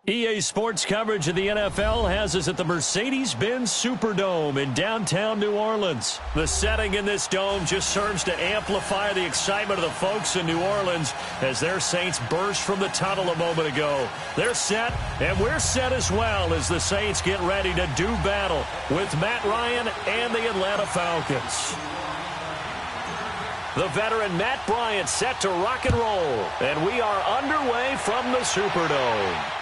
EA Sports coverage of the NFL has us at the Mercedes-Benz Superdome in downtown New Orleans. The setting in this dome just serves to amplify the excitement of the folks in New Orleans as their Saints burst from the tunnel a moment ago. They're set, and we're set as well as the Saints get ready to do battle with Matt Ryan and the Atlanta Falcons. The veteran Matt Bryant set to rock and roll, and we are underway from the Superdome.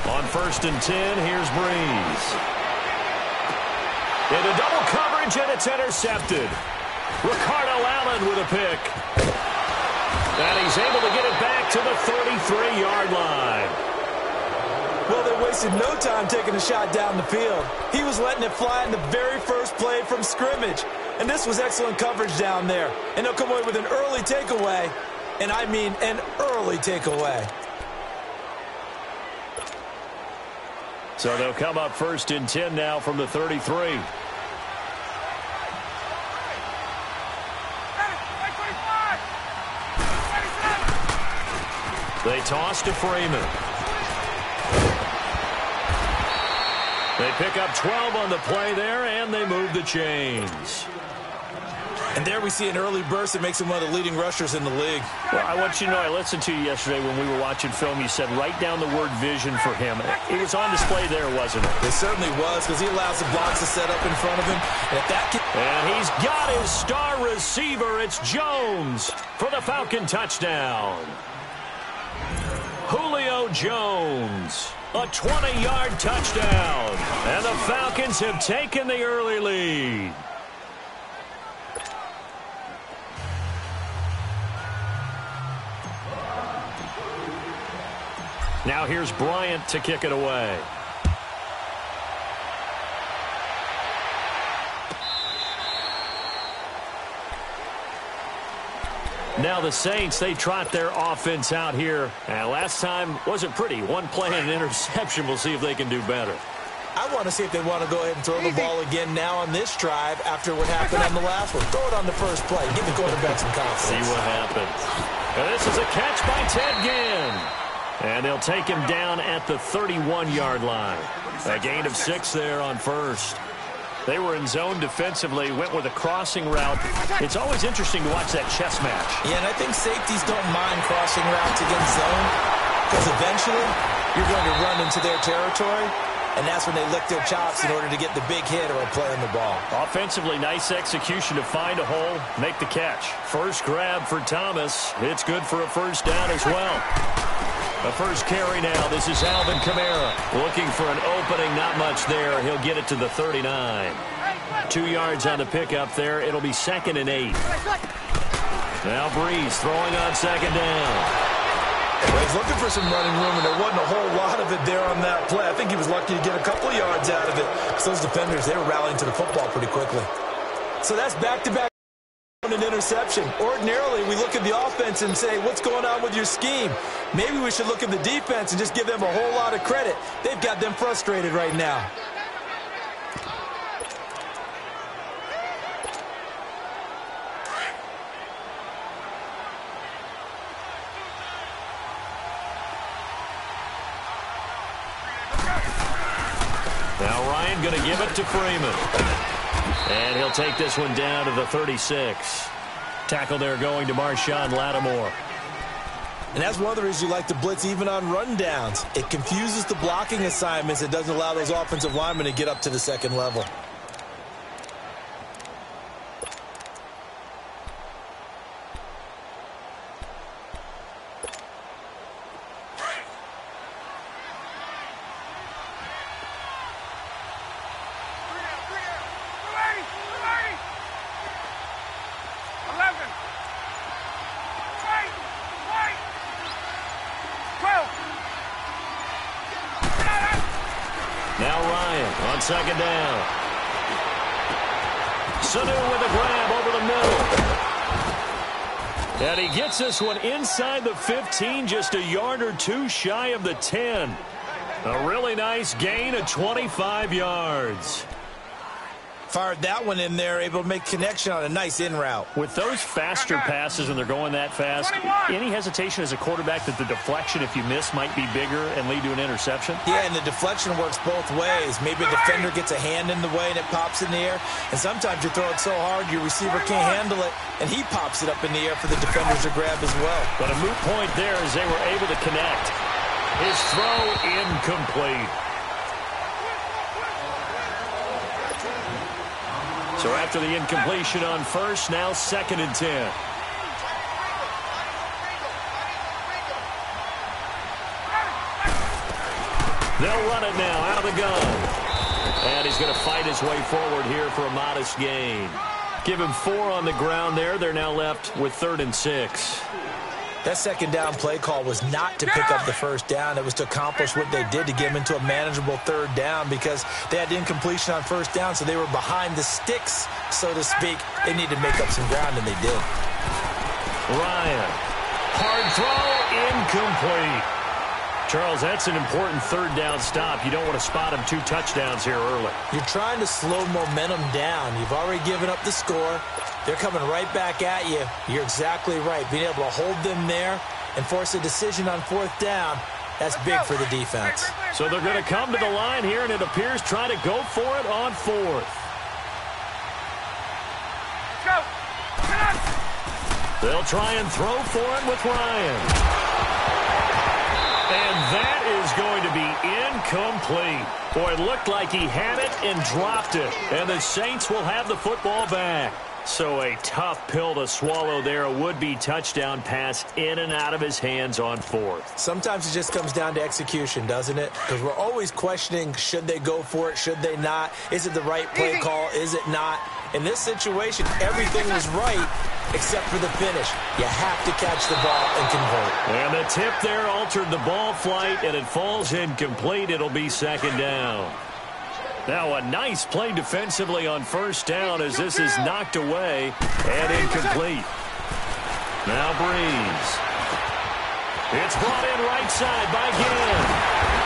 On 1st and 10, here's Breeze. Into double coverage, and it's intercepted. Ricardo Allen with a pick. And he's able to get it back to the 33-yard line. Well, they wasted no time taking a shot down the field. He was letting it fly in the very first play from scrimmage. And this was excellent coverage down there. And they'll come away with an early takeaway. And I mean an early takeaway. So they'll come up 1st and 10 now from the 33. They toss to Freeman. They pick up 12 on the play there, and they move the chains. And there we see an early burst that makes him one of the leading rushers in the league. Well, I want you to know, I listened to you yesterday when we were watching film. You said write down the word vision for him. It was on display there, wasn't it? It certainly was, because he allows the blocks to set up in front of him. And he's got his star receiver. It's Jones for the Falcon touchdown. Julio Jones, a 20-yard touchdown. And the Falcons have taken the early lead. Now here's Bryant to kick it away. Now the Saints, they trot their offense out here. And last time wasn't pretty. One play and an interception. We'll see if they can do better. I want to see if they want to go ahead and throw the ball again now on this drive after what happened on the last one. Throw it on the first play. Give the quarterback some confidence. See what happens. And this is a catch by Ted Ginn. And they'll take him down at the 31-yard line. A gain of 6 there on first. They were in zone defensively, went with a crossing route. It's always interesting to watch that chess match. Yeah, and I think safeties don't mind crossing routes against zone because eventually you're going to run into their territory, and that's when they lick their chops in order to get the big hit or a play on the ball. Offensively, nice execution to find a hole, make the catch. First grab for Thomas. It's good for a first down as well. The first carry now. This is Alvin Kamara. Looking for an opening. Not much there. He'll get it to the 39. 2 yards on the pickup there. It'll be 2nd and 8. Now Breeze throwing on 2nd down. Well, he's looking for some running room, and there wasn't a whole lot of it there on that play. I think he was lucky to get a couple of yards out of it because those defenders, they were rallying to the football pretty quickly. So that's back-to-back. An interception. Ordinarily, we look at the offense and say, what's going on with your scheme? Maybe we should look at the defense and just give them a whole lot of credit. They've got them frustrated right now. Now Ryan going to give it to Freeman. And he'll take this one down to the 36. Tackle there going to Marshawn Lattimore. And that's one of the reasons you like to blitz even on rundowns. It confuses the blocking assignments. It doesn't allow those offensive linemen to get up to the second level. Now Ryan on 2nd down. Sanu with a grab over the middle. And he gets this one inside the 15, just a yard or two shy of the 10. A really nice gain of 25 yards. Fired that one in there, able to make connection on a nice in route. With those faster passes and they're going that fast, any hesitation as a quarterback that the deflection, if you miss, might be bigger and lead to an interception? Yeah, and the deflection works both ways. Maybe a defender gets a hand in the way and it pops in the air. And sometimes you throw it so hard your receiver can't handle it, and he pops it up in the air for the defenders to grab as well. But a moot point there as they were able to connect. His throw incomplete. So after the incompletion on first, now 2nd and 10. They'll run it now out of the gun. And he's going to fight his way forward here for a modest gain. Give him 4 on the ground there. They're now left with 3rd and 6. That second down play call was not to pick up the first down. It was to accomplish what they did, to get them into a manageable 3rd down, because they had incompletion on first down, so they were behind the sticks, so to speak. They needed to make up some ground, and they did. Ryan. Hard throw, incomplete. Charles, that's an important 3rd down stop. You don't want to spot him 2 touchdowns here early. You're trying to slow momentum down. You've already given up the score. They're coming right back at you. You're exactly right. Being able to hold them there and force a decision on 4th down, that's big for the defense. So they're going to come to the line here, and it appears try to go for it on 4th. They'll try and throw for it with Ryan. And that is going to be incomplete. Boy, it looked like he had it and dropped it. And the Saints will have the football back. So a tough pill to swallow there. A would-be touchdown pass in and out of his hands on 4th. Sometimes it just comes down to execution, doesn't it? Because we're always questioning, should they go for it, should they not? Is it the right play call, is it not? In this situation, everything was right except for the finish. You have to catch the ball and convert. And the tip there altered the ball flight, and it falls incomplete. It'll be 2nd down. Now a nice play defensively on first down as this is knocked away and incomplete. Now Breeze. It's brought in right side by Ginn.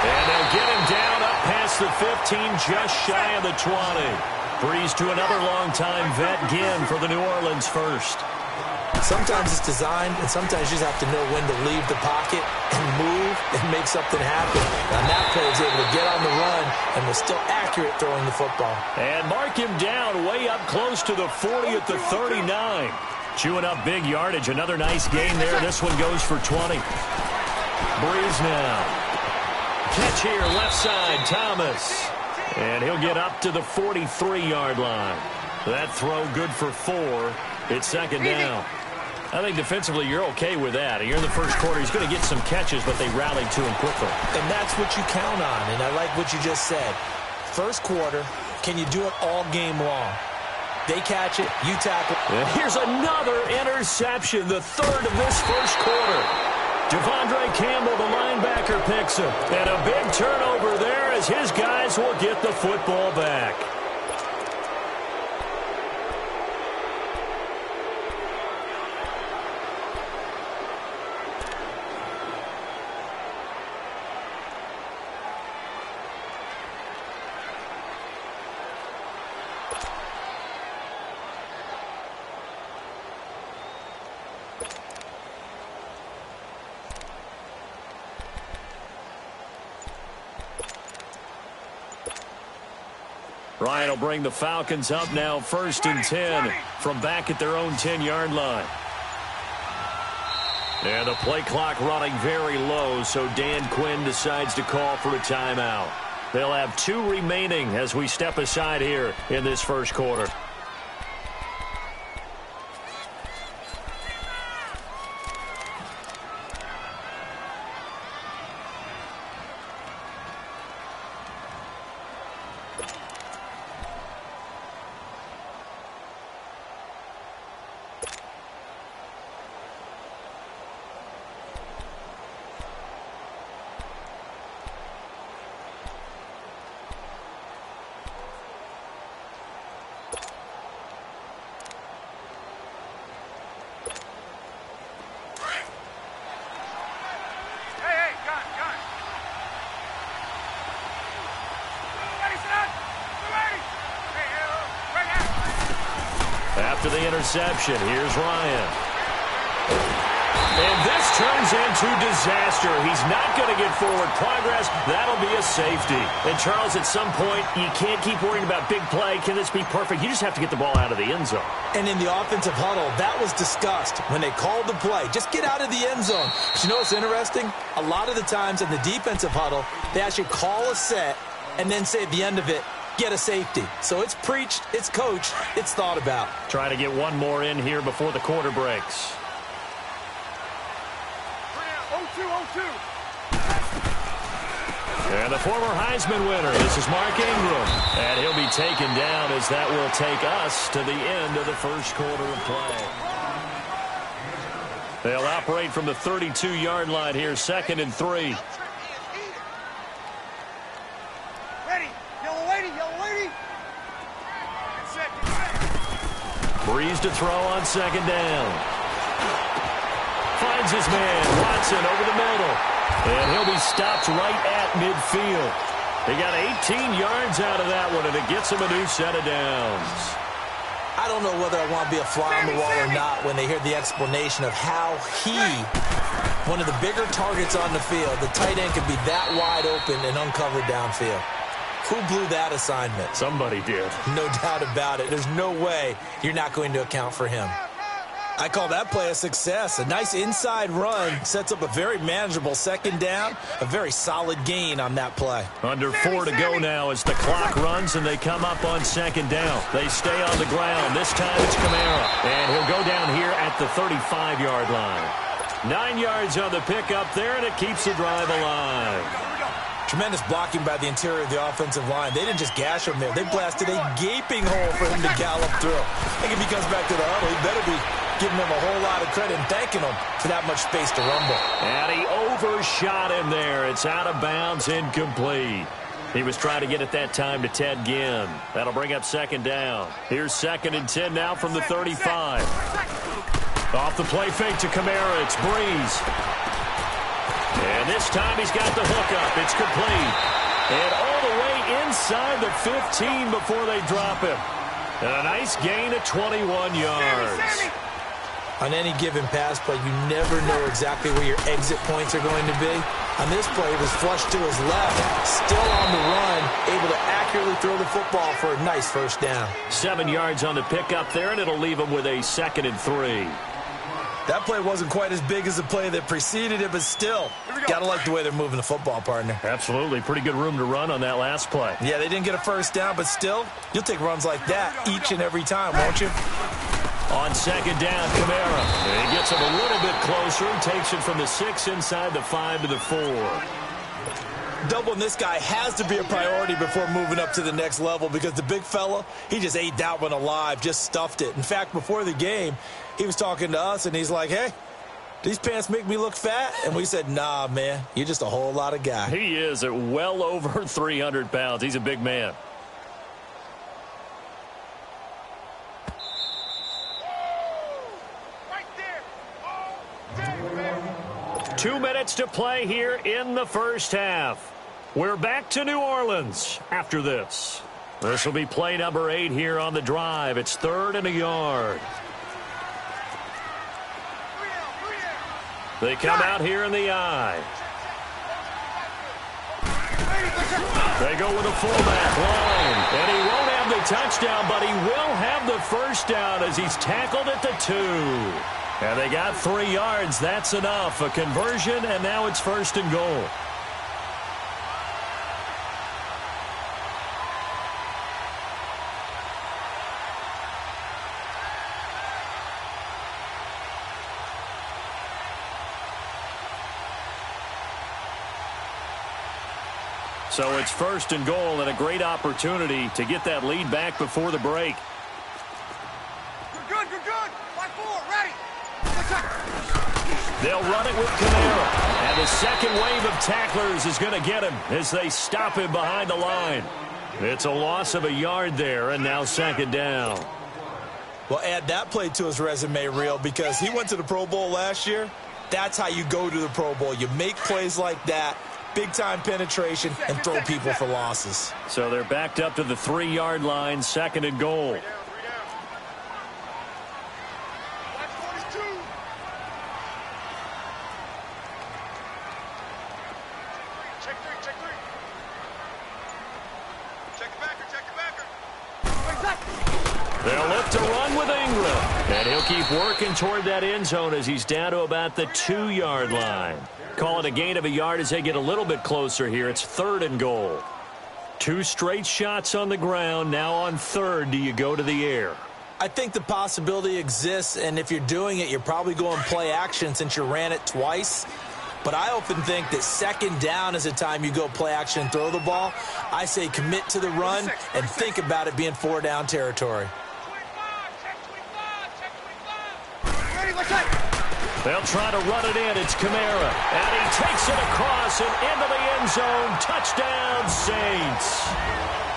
And they'll get him down up past the 15, just shy of the 20. Breeze to another long-time vet, Ginn, for the New Orleans first. Sometimes it's designed, and sometimes you just have to know when to leave the pocket and move and make something happen. On that play, he was able to get on the run and was still accurate throwing the football. And mark him down way up close to the 40 at the 39. Chewing up big yardage. Another nice gain there. This one goes for 20. Breeze now. Catch here, left side, Thomas. And he'll get up to the 43-yard line. That throw good for 4. It's 2nd down. I think defensively you're okay with that. You're in the first quarter. He's going to get some catches, but they rallied to him quickly. And that's what you count on, and I like what you just said. First quarter, can you do it all game long? They catch it, you tackle. And here's another interception, the 3rd of this first quarter. Devondre Campbell, the linebacker, picks him. And a big turnover there as his guys will get the football back. Ryan will bring the Falcons up now 1st and 10 from back at their own 10-yard line. And the play clock running very low, so Dan Quinn decides to call for a timeout. They'll have 2 remaining as we step aside here in this first quarter. after the interception. Here's Ryan. And this turns into disaster. He's not going to get forward progress. That'll be a safety. And, Charles, at some point, you can't keep worrying about big play. Can this be perfect? You just have to get the ball out of the end zone. And in the offensive huddle, that was discussed when they called the play. Just get out of the end zone. But you know what's interesting? A lot of the times in the defensive huddle, they actually call a set and then say at the end of it, get a safety. So it's preached, it's coached, it's thought about. Trying to get one more in here before the quarter breaks. And the former Heisman winner, this is Mark Ingram. And he'll be taken down as that will take us to the end of the first quarter of play. They'll operate from the 32-yard line here, 2nd and 3. Ready, yellow lady, yellow lady. Breeze to throw on 2nd down. Finds his man, Watson, over the middle. And he'll be stopped right at midfield. He got 18 yards out of that one, and it gets him a new set of downs. I don't know whether I want to be a fly on the wall or not when they hear the explanation of how he, one of the bigger targets on the field, the tight end could be that wide open and uncovered downfield. Who blew that assignment? Somebody did. No doubt about it. There's no way you're not going to account for him. I call that play a success. A nice inside run sets up a very manageable 2nd down, a very solid gain on that play. Under 4 to go now as the clock runs and they come up on 2nd down. They stay on the ground. This time it's Kamara. And he'll go down here at the 35-yard line. 9 yards on the pickup there, and it keeps the drive alive. Tremendous blocking by the interior of the offensive line. They didn't just gash him there. They blasted a gaping hole for him to gallop through. I think if he comes back to the huddle, he better be giving him a whole lot of credit and thanking him for that much space to rumble. And he overshot him there. It's out of bounds, incomplete. He was trying to get it that time to Ted Ginn. That'll bring up 2nd down. Here's 2nd and 10 now from the 35. Off the play fake to Kamara. It's Breeze. And this time he's got the hookup. It's complete. And all the way inside the 15 before they drop him. And a nice gain of 21 yards. On any given pass play, you never know exactly where your exit points are going to be. On this play, it was flushed to his left, still on the run, able to accurately throw the football for a nice 1st down. 7 yards on the pickup there, and it'll leave him with a 2nd and 3. That play wasn't quite as big as the play that preceded it, but still, got to like the way they're moving the football, partner. Absolutely. Pretty good room to run on that last play. Yeah, they didn't get a 1st down, but still, you'll take runs like that each and every time, won't you? On 2nd down, Kamara. And he gets him a little bit closer and takes it from the 6 inside the 5 to the 4. Doubling this guy has to be a priority before moving up to the next level because the big fella, he just ate that one alive, just stuffed it. In fact, before the game, he was talking to us, and he's like, hey, these pants make me look fat? And we said, nah, man, you're just a whole lot of guy. He is at well over 300 pounds. He's a big man. Right there. 2 minutes to play here in the first half. We're back to New Orleans after this. This will be play number 8 here on the drive. It's 3rd and a yard. They come out here in the eye. They go with a fullback line. And he won't have the touchdown, but he will have the 1st down as he's tackled at the 2. And they got 3 yards. That's enough. A conversion, and now it's 1st and goal. So it's 1st and goal and a great opportunity to get that lead back before the break. You're good. Line 4, ready. They'll run it with Kamara. And the second wave of tacklers is going to get him as they stop him behind the line. It's a loss of a yard there, and now 2nd down. Well, add that play to his resume reel because he went to the Pro Bowl last year. That's how you go to the Pro Bowl. You make plays like that, big-time penetration, and throw people for losses. So they're backed up to the 3-yard line, 2nd and goal. Check three. Check the backer. They'll lift to run with Ingram. And he'll keep working toward that end zone as he's down to about the 2-yard line. Call it a gain of a yard as they get a little bit closer here. It's 3rd and goal. 2 straight shots on the ground. Now on 3rd, do you go to the air? I think the possibility exists, and if you're doing it, you're probably going play action since you ran it twice. But I often think that 2nd down is the time you go play action and throw the ball. I say commit to the run and think about it being 4-down territory. They'll try to run it in. It's Kamara. And he takes it across and into the end zone. Touchdown, Saints.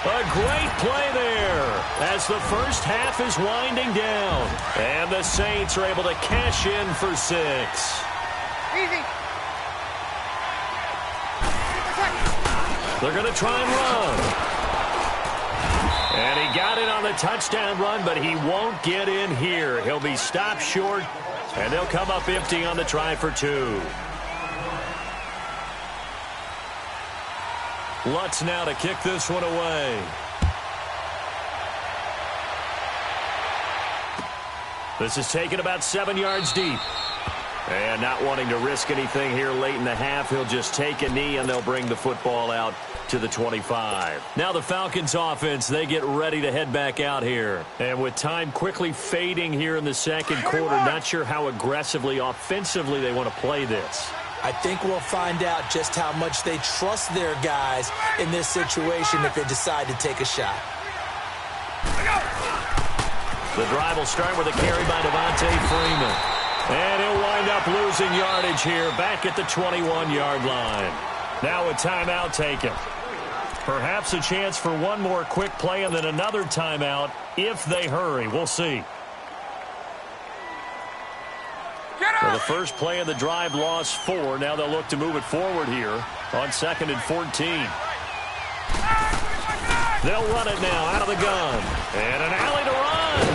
A great play there as the first half is winding down. And the Saints are able to cash in for 6. Easy. They're going to try and run. And he got in on the touchdown run, but he won't get in here. He'll be stopped short, and they'll come up empty on the try for 2. Lutz now to kick this one away. This is taken about 7 yards deep. And not wanting to risk anything here late in the half, he'll just take a knee, and they'll bring the football out to the 25. Now the Falcons offense, they get ready to head back out here. And with time quickly fading here in the second quarter, not sure how aggressively, offensively they want to play this. I think we'll find out just how much they trust their guys in this situation if they decide to take a shot. The drive will start with a carry by Devontae Freeman. And he'll wind up losing yardage here back at the 21-yard line. Now a timeout taken. Perhaps a chance for one more quick play and then another timeout if they hurry. We'll see. So the first play of the drive lost 4. Now they'll look to move it forward here on 2nd and 14. They'll run it now out of the gun. And an alley to run.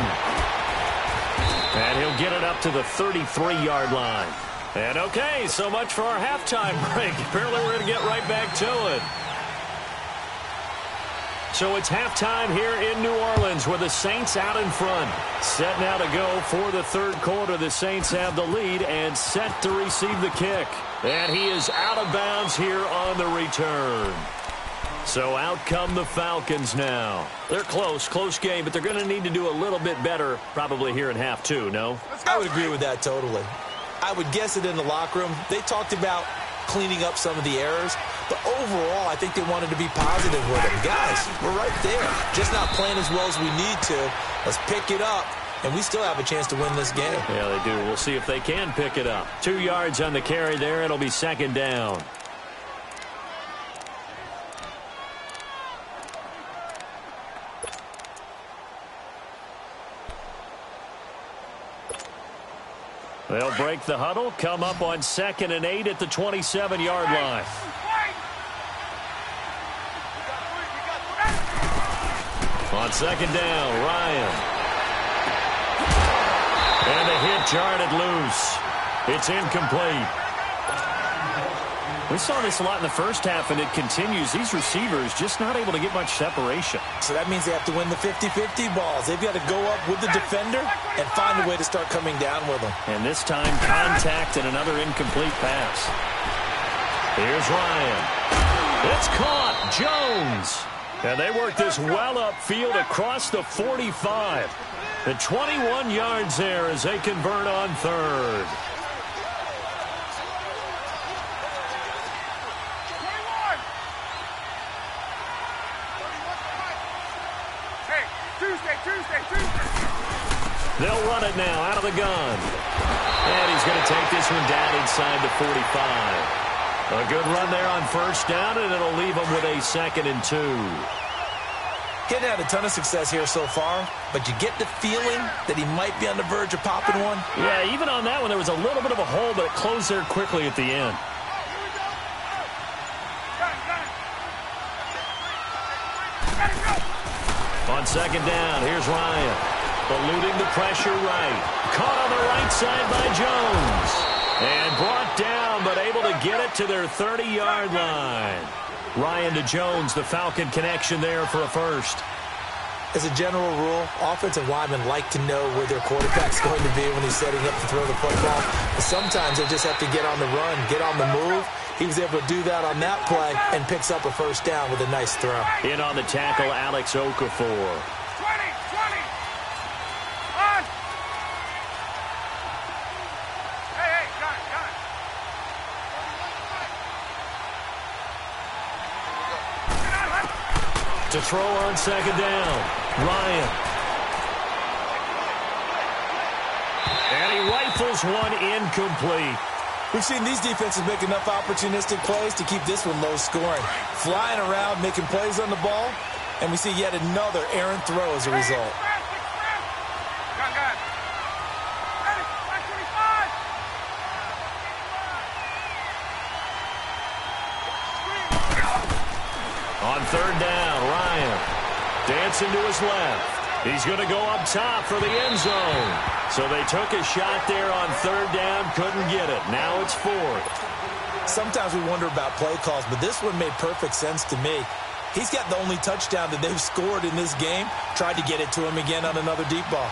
And he'll get it up to the 33-yard line. And okay, so much for our halftime break. Apparently we're going to get right back to it. So it's halftime here in New Orleans with the Saints out in front. Set now to go for the 3rd quarter. The Saints have the lead and set to receive the kick. And he is out of bounds here on the return. So out come the Falcons now. They're close game, but they're going to need to do a little bit better probably here in half 2, no? I would agree with that totally. I would guess it in the locker room. They talked about cleaning up some of the errors, but overall I think they wanted to be positive with them. Guys, we're right there. Just not playing as well as we need to. Let's pick it up, and we still have a chance to win this game. Yeah, they do. We'll see if they can pick it up. 2 yards on the carry there. It'll be 2nd down. They'll break the huddle, come up on 2nd and 8 at the 27-yard line. On 2nd down, Ryan. And the hit jarred it loose. It's incomplete. We saw this a lot in the first half, and it continues. These receivers just not able to get much separation. So that means they have to win the 50-50 balls. They've got to go up with the defender and find a way to start coming down with them. And this time, contact and another incomplete pass. Here's Ryan. It's caught. Jones. And they work this well upfield across the 45. The 21 yards there as they convert on 3rd. They'll run it now out of the gun. And he's going to take this one down inside the 45. A good run there on 1st down, and it'll leave him with a 2nd and 2. Hadn't had a ton of success here so far, but you get the feeling that he might be on the verge of popping one. Yeah, even on that one, there was a little bit of a hole, but it closed there quickly at the end. On 2nd down, here's Ryan. Eluding the pressure right. Caught on the right side by Jones. And brought down down, but able to get it to their 30-yard line. Ryan to Jones, the Falcon connection there for a first. As a general rule, offensive linemen like to know where their quarterback's going to be when he's setting up to throw the football. But sometimes they just have to get on the run, get on the move. He was able to do that on that play and picks up a first down with a nice throw. In on the tackle, Alex Okafor. 20, 20. On. Hey, got it. To throw on second down, Ryan. And he rifles one incomplete. We've seen these defenses make enough opportunistic plays to keep this one low scoring. Flying around, making plays on the ball, and we see yet another errant throw as a result. Got. Ready, 25. On third down, Ryan dancing to his left. He's going to go up top for the end zone. So they took a shot there on third down, couldn't get it. Now it's fourth. Sometimes we wonder about play calls, but this one made perfect sense to me. He's got the only touchdown that they've scored in this game. Tried to get it to him again on another deep ball.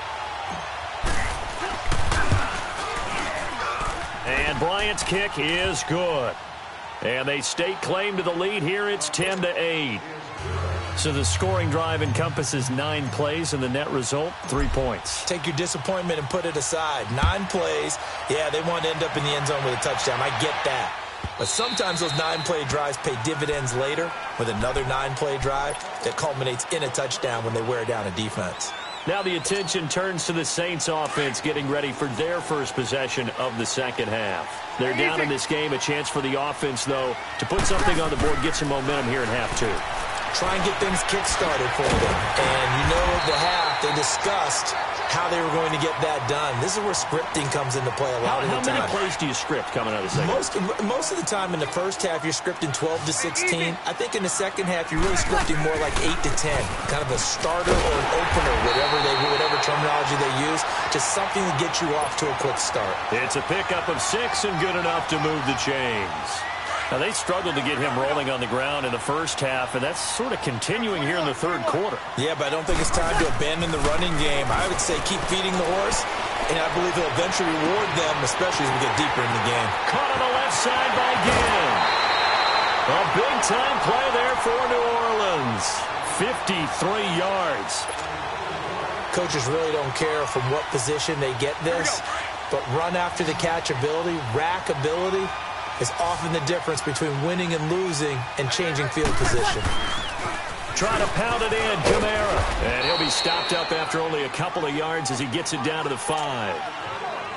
And Bryant's kick is good. And they stake claim to the lead here. It's 10-8. So the scoring drive encompasses 9 plays, and the net result, 3 points. Take your disappointment and put it aside. 9 plays. Yeah, they want to end up in the end zone with a touchdown. I get that. But sometimes those 9-play drives pay dividends later with another 9-play drive that culminates in a touchdown when they wear down a defense. Now the attention turns to the Saints offense getting ready for their first possession of the second half. They're down in this game. A chance for the offense, though, to put something on the board, get some momentum here in half 2. Try and get things kick-started for them. And you know at the half, they discussed how they were going to get that done. This is where scripting comes into play a lot of the time. How many plays do you script coming out of the second half? Most of the time in the first half, you're scripting 12 to 16. I think in the second half, you're really scripting more like 8 to 10. Kind of a starter or an opener, whatever terminology they use. Just something to get you off to a quick start. It's a pickup of 6 and good enough to move the chains. Now, they struggled to get him rolling on the ground in the first half, and that's sort of continuing here in the third quarter. Yeah, but I don't think it's time to abandon the running game. I would say keep feeding the horse, and I believe he'll eventually reward them, especially as we get deeper in the game. Caught on the left side by Ginn. A big-time play there for New Orleans. 53 yards. Coaches really don't care from what position they get this, but run after the catch ability, rack ability, is often the difference between winning and losing and changing field position. Trying to pound it in, Kamara. And he'll be stopped up after only a couple of yards as he gets it down to the 5.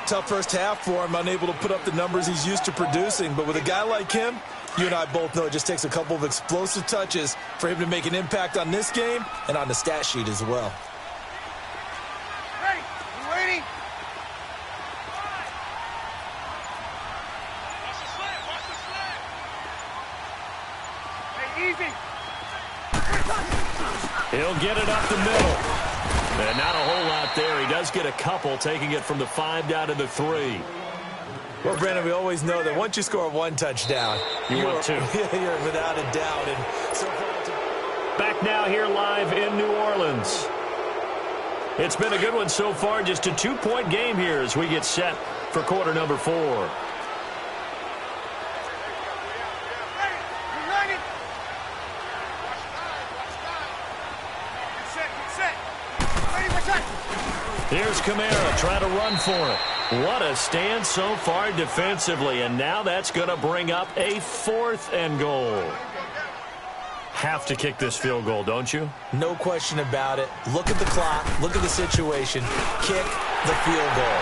Tough first half for him, unable to put up the numbers he's used to producing. But with a guy like him, you and I both know it just takes a couple of explosive touches for him to make an impact on this game and on the stat sheet as well. Ready, you waiting? Easy. He'll get it up the middle. And not a whole lot there. He does get a couple, taking it from the 5 down to the 3. Well, Brandon, we always know that once you score 1 touchdown, you want 2. You're without a doubt. And so back now here live in New Orleans. It's been a good one so far. Just a 2-point game here as we get set for quarter number 4. Here's Kamara trying to run for it. What a stand so far defensively, and now that's going to bring up a 4th and goal. Have to kick this field goal, don't you? No question about it. Look at the clock. Look at the situation. Kick the field goal.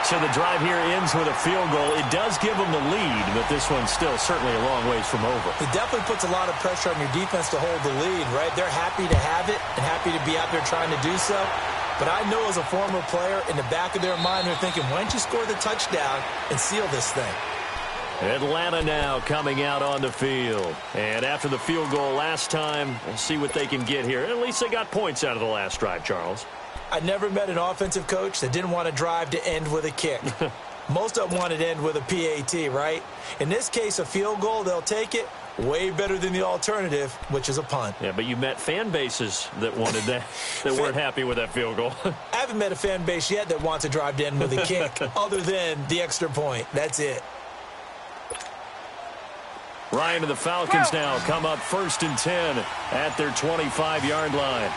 So the drive here ends with a field goal. It does give them the lead, but this one's still certainly a long ways from over. It definitely puts a lot of pressure on your defense to hold the lead, right? They're happy to have it and happy to be out there trying to do so. But I know as a former player, in the back of their mind, they're thinking, why don't you score the touchdown and seal this thing? Atlanta now coming out on the field. And after the field goal last time, we'll see what they can get here. At least they got points out of the last drive, Charles. I never met an offensive coach that didn't want to drive to end with a kick. Most of them want it to end with a PAT, right? In this case, a field goal, they'll take it. Way better than the alternative, which is a punt. Yeah, but you met fan bases that wanted that, that weren't happy with that field goal. I haven't met a fan base yet that wants to drive to end with a kick other than the extra point. That's it. Ryan and the Falcons now come up 1st and 10 at their 25-yard line.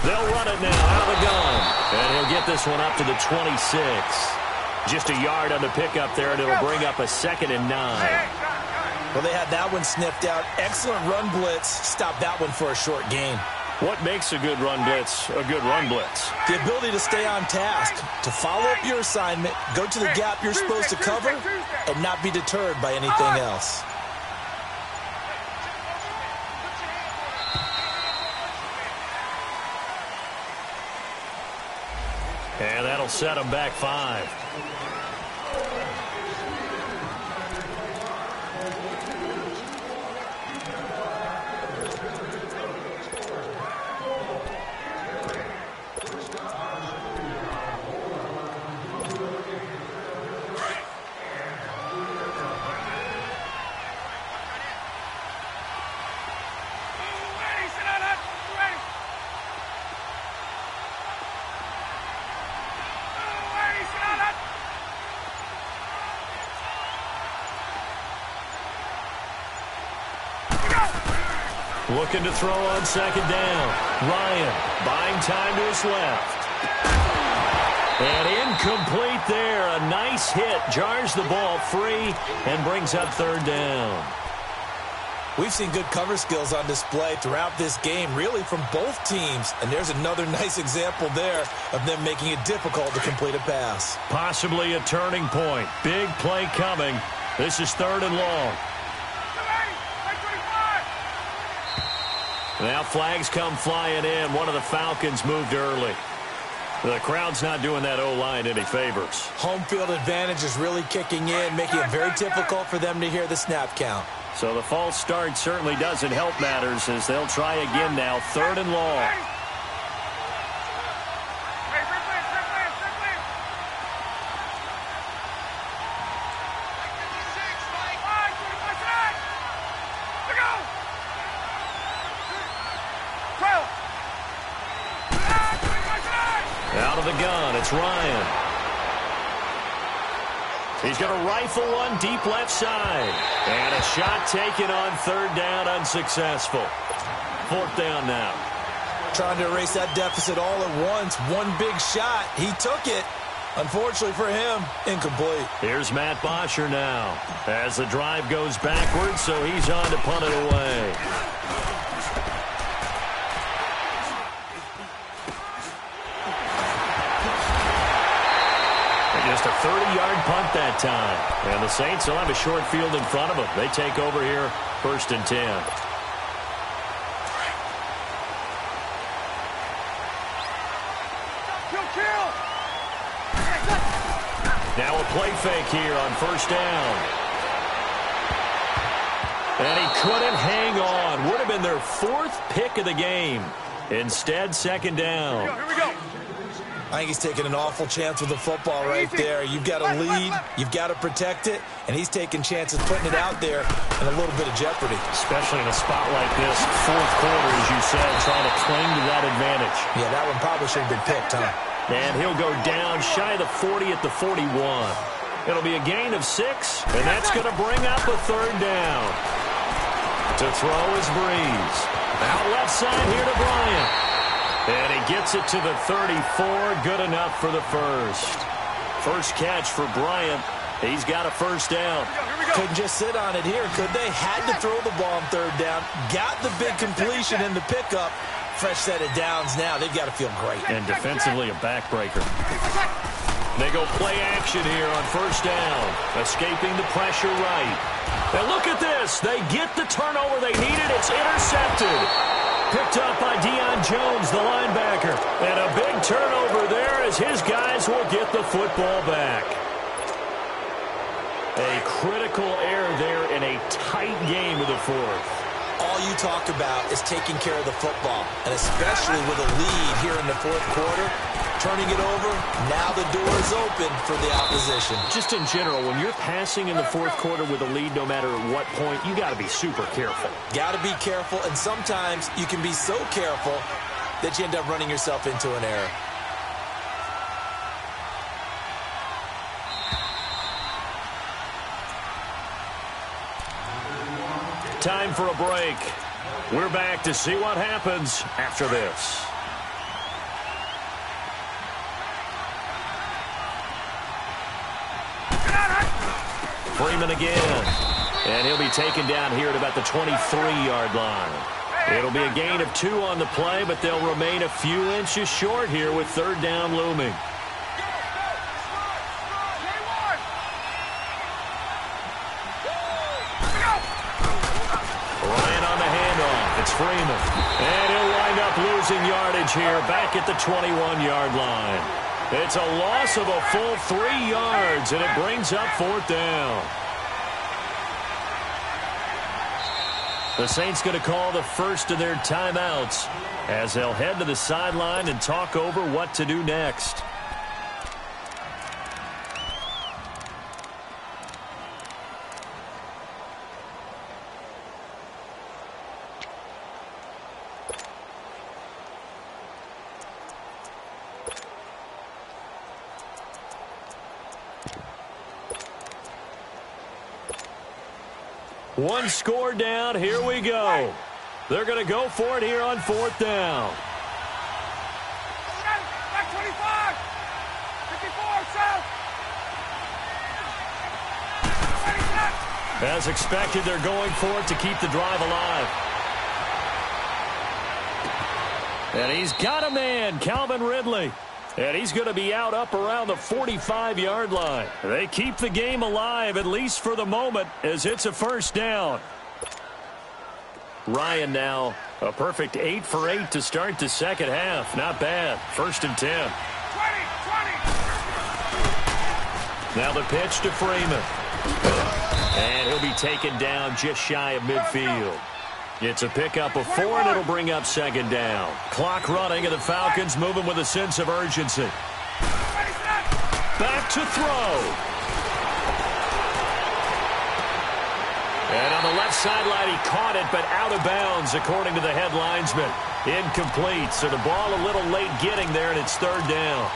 They'll run it now out of the gun. And he'll get this one up to the 26. Just a yard on the pickup there, and it'll bring up a 2nd and 9. Well, they had that one sniffed out. Excellent run blitz. Stop that one for a short gain. What makes a good run blitz a good run blitz? The ability to stay on task, to follow up your assignment, go to the gap you're supposed to cover, and not be deterred by anything else. And that'll set them back 5. Looking to throw on 2nd down. Ryan buying time to his left. And incomplete there. A nice hit. Jars the ball free and brings up 3rd down. We've seen good cover skills on display throughout this game, really from both teams. And there's another nice example there of them making it difficult to complete a pass. Possibly a turning point. Big play coming. This is 3rd and long. Now flags come flying in. One of the Falcons moved early. The crowd's not doing that O-line any favors. Home field advantage is really kicking in, making it very difficult for them to hear the snap count. So the false start certainly doesn't help matters as they'll try again now. 3rd and long. Out of the gun, it's Ryan. He's going to rifle one deep left side. And a shot taken on 3rd down, unsuccessful. 4th down now. Trying to erase that deficit all at once. One big shot. He took it. Unfortunately for him, incomplete. Here's Matt Bosher now as the drive goes backwards, so he's on to punt it away. Just a 30-yard punt that time. And the Saints will have a short field in front of them. They take over here 1st and 10. Now a play fake here on 1st down. And he couldn't hang on. Would have been their 4th pick of the game. Instead, 2nd down. Here we go. I think he's taking an awful chance with the football right there. You've got a lead, you've got to protect it, and he's taking chances putting it out there in a little bit of jeopardy. Especially in a spot like this, 4th quarter, as you said, trying to cling to that advantage. Yeah, that one probably should have been picked, huh? And he'll go down shy of the 40 at the 41. It'll be a gain of 6, and that's going to bring up a 3rd down. To throw is Breeze. Out left side here to Bryant. And he gets it to the 34. Good enough for the first. First catch for Bryant. He's got a 1st down. Couldn't just sit on it here, could they? Had to throw the ball on 3rd down. Got the big completion in the pickup. Fresh set of downs now. They've got to feel great. And defensively a backbreaker. They go play action here on 1st down. Escaping the pressure right. And look at this. They get the turnover they needed. It's intercepted. Picked up by Deion Jones, the linebacker. And a big turnover there as his guys will get the football back. A critical error there in a tight game of the 4th. all you talk about is taking care of the football, and especially with a lead here in the fourth quarter, turning it over, now the door is open for the opposition. Just in general, when you're passing in the fourth quarter with a lead, no matter at what point, you got to be super careful. Got to be careful, and sometimes you can be so careful that you end up running yourself into an error. Time for a break. We're back to see what happens after this. Freeman again. And he'll be taken down here at about the 23-yard line. It'll be a gain of 2 on the play, but they'll remain a few inches short here with third down looming. It's Freeman. And he'll wind up losing yardage here back at the 21-yard line. It's a loss of a full 3 yards, and it brings up fourth down. The Saints going to call the first of their timeouts as they'll head to the sideline and talk over what to do next. One score down. Here we go. They're going to go for it here on fourth down. Back 25. 54, south. As expected, they're going for it to keep the drive alive. And he's got a man, Calvin Ridley. And he's going to be out up around the 45-yard line. They keep the game alive, at least for the moment, as it's a first down. Ryan now, a perfect 8 for 8 to start the second half. Not bad. 1st and 10. 20. Now the pitch to Freeman. And he'll be taken down just shy of midfield. It's a pickup of 4, and it'll bring up second down. Clock running, and the Falcons moving with a sense of urgency. Back to throw. And on the left sideline, he caught it, but out of bounds, according to the head linesman. Incomplete, so the ball a little late getting there, and it's third down.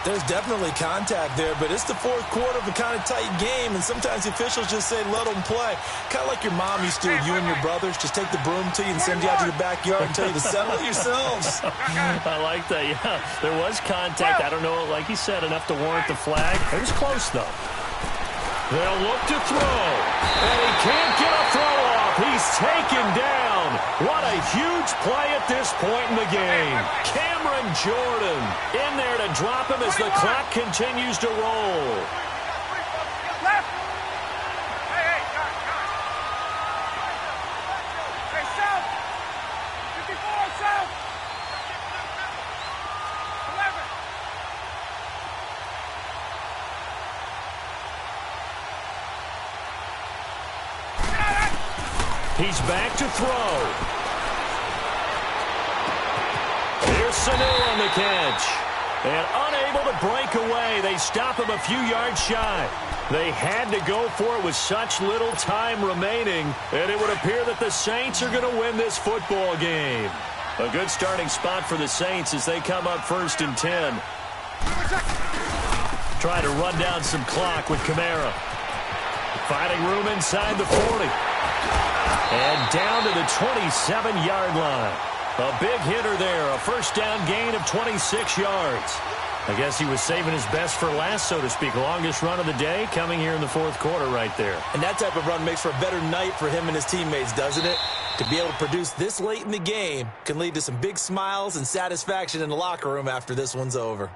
There's definitely contact there, but it's the fourth quarter of a kind of tight game, and sometimes the officials just say, let them play. Kind of like your mom used to, you and your brothers, just take the broom to you and send you out to the backyard and tell you to settle yourselves. I like that, yeah. There was contact. I don't know, like you said, enough to warrant the flag. It was close, though. They'll look to throw, and he can't get a throw off. He's taken down. What a huge play at this point in the game. Cameron Jordan in there to drop him as the clock continues to roll. Left. Hey, south. 54, south. 11. He's back to throw. Here's Sanu on the catch. And unable to break away. They stop him a few yards shy. They had to go for it with such little time remaining. And it would appear that the Saints are going to win this football game. A good starting spot for the Saints as they come up 1st and 10. Try to run down some clock with Kamara. Finding room inside the 40. And down to the 27-yard line. A big hitter there. A first down gain of 26 yards. I guess he was saving his best for last, so to speak. Longest run of the day coming here in the fourth quarter right there. And that type of run makes for a better night for him and his teammates, doesn't it? To be able to produce this late in the game can lead to some big smiles and satisfaction in the locker room after this one's over.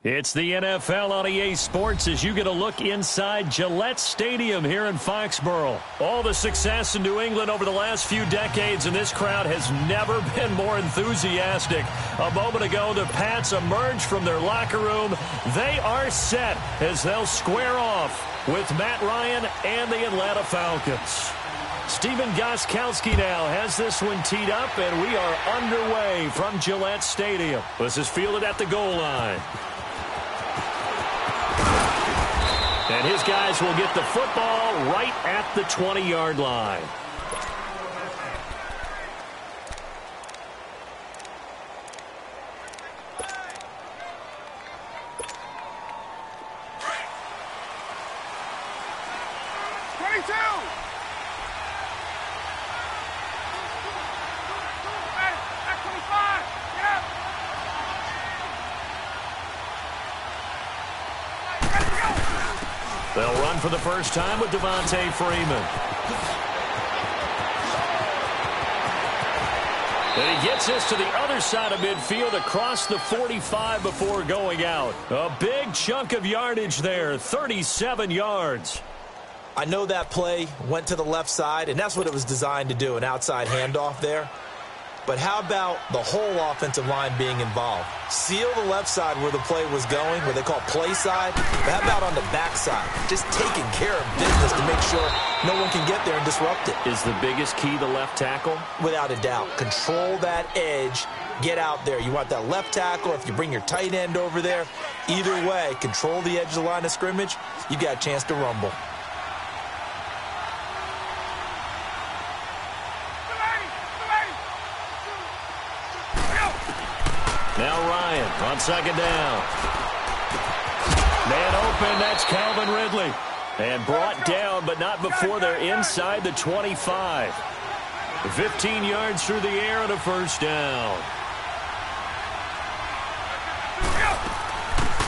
It's the NFL on EA Sports as you get a look inside Gillette Stadium here in Foxborough. All the success in New England over the last few decades, and this crowd has never been more enthusiastic. A moment ago, the Pats emerged from their locker room. They are set as they'll square off with Matt Ryan and the Atlanta Falcons. Stephen Gostkowski now has this one teed up, and we are underway from Gillette Stadium. This is fielded at the goal line. And his guys will get the football right at the 20-yard line. They'll run for the first time with Devontae Freeman. And he gets this to the other side of midfield across the 45 before going out. A big chunk of yardage there, 37 yards. I know that play went to the left side, and that's what it was designed to do, an outside handoff there. But how about the whole offensive line being involved? Seal the left side where the play was going, what they call play side. But how about on the back side? Just taking care of business to make sure no one can get there and disrupt it. Is the biggest key the left tackle? Without a doubt. Control that edge. Get out there. You want that left tackle. If you bring your tight end over there, either way, control the edge of the line of scrimmage, you got a chance to rumble. Now Ryan on second down. Man open, that's Calvin Ridley. And brought down, but not before they're inside the 25. 15 yards through the air and a first down.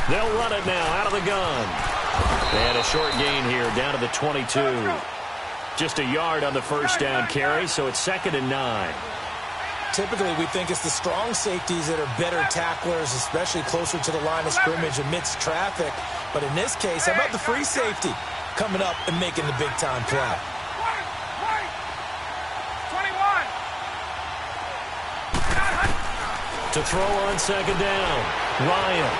They'll run it now out of the gun. And a short gain here down to the 22. Just a yard on the first down carry, so it's 2nd and 9. Typically, we think it's the strong safeties that are better tacklers, especially closer to the line of scrimmage amidst traffic. But in this case, how about the free safety coming up and making the big-time play? 21. To throw on second down, Ryan.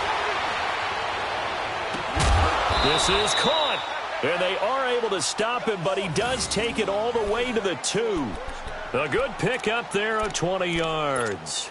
This is caught. And they are able to stop him, but he does take it all the way to the 2. A good pickup there of 20 yards.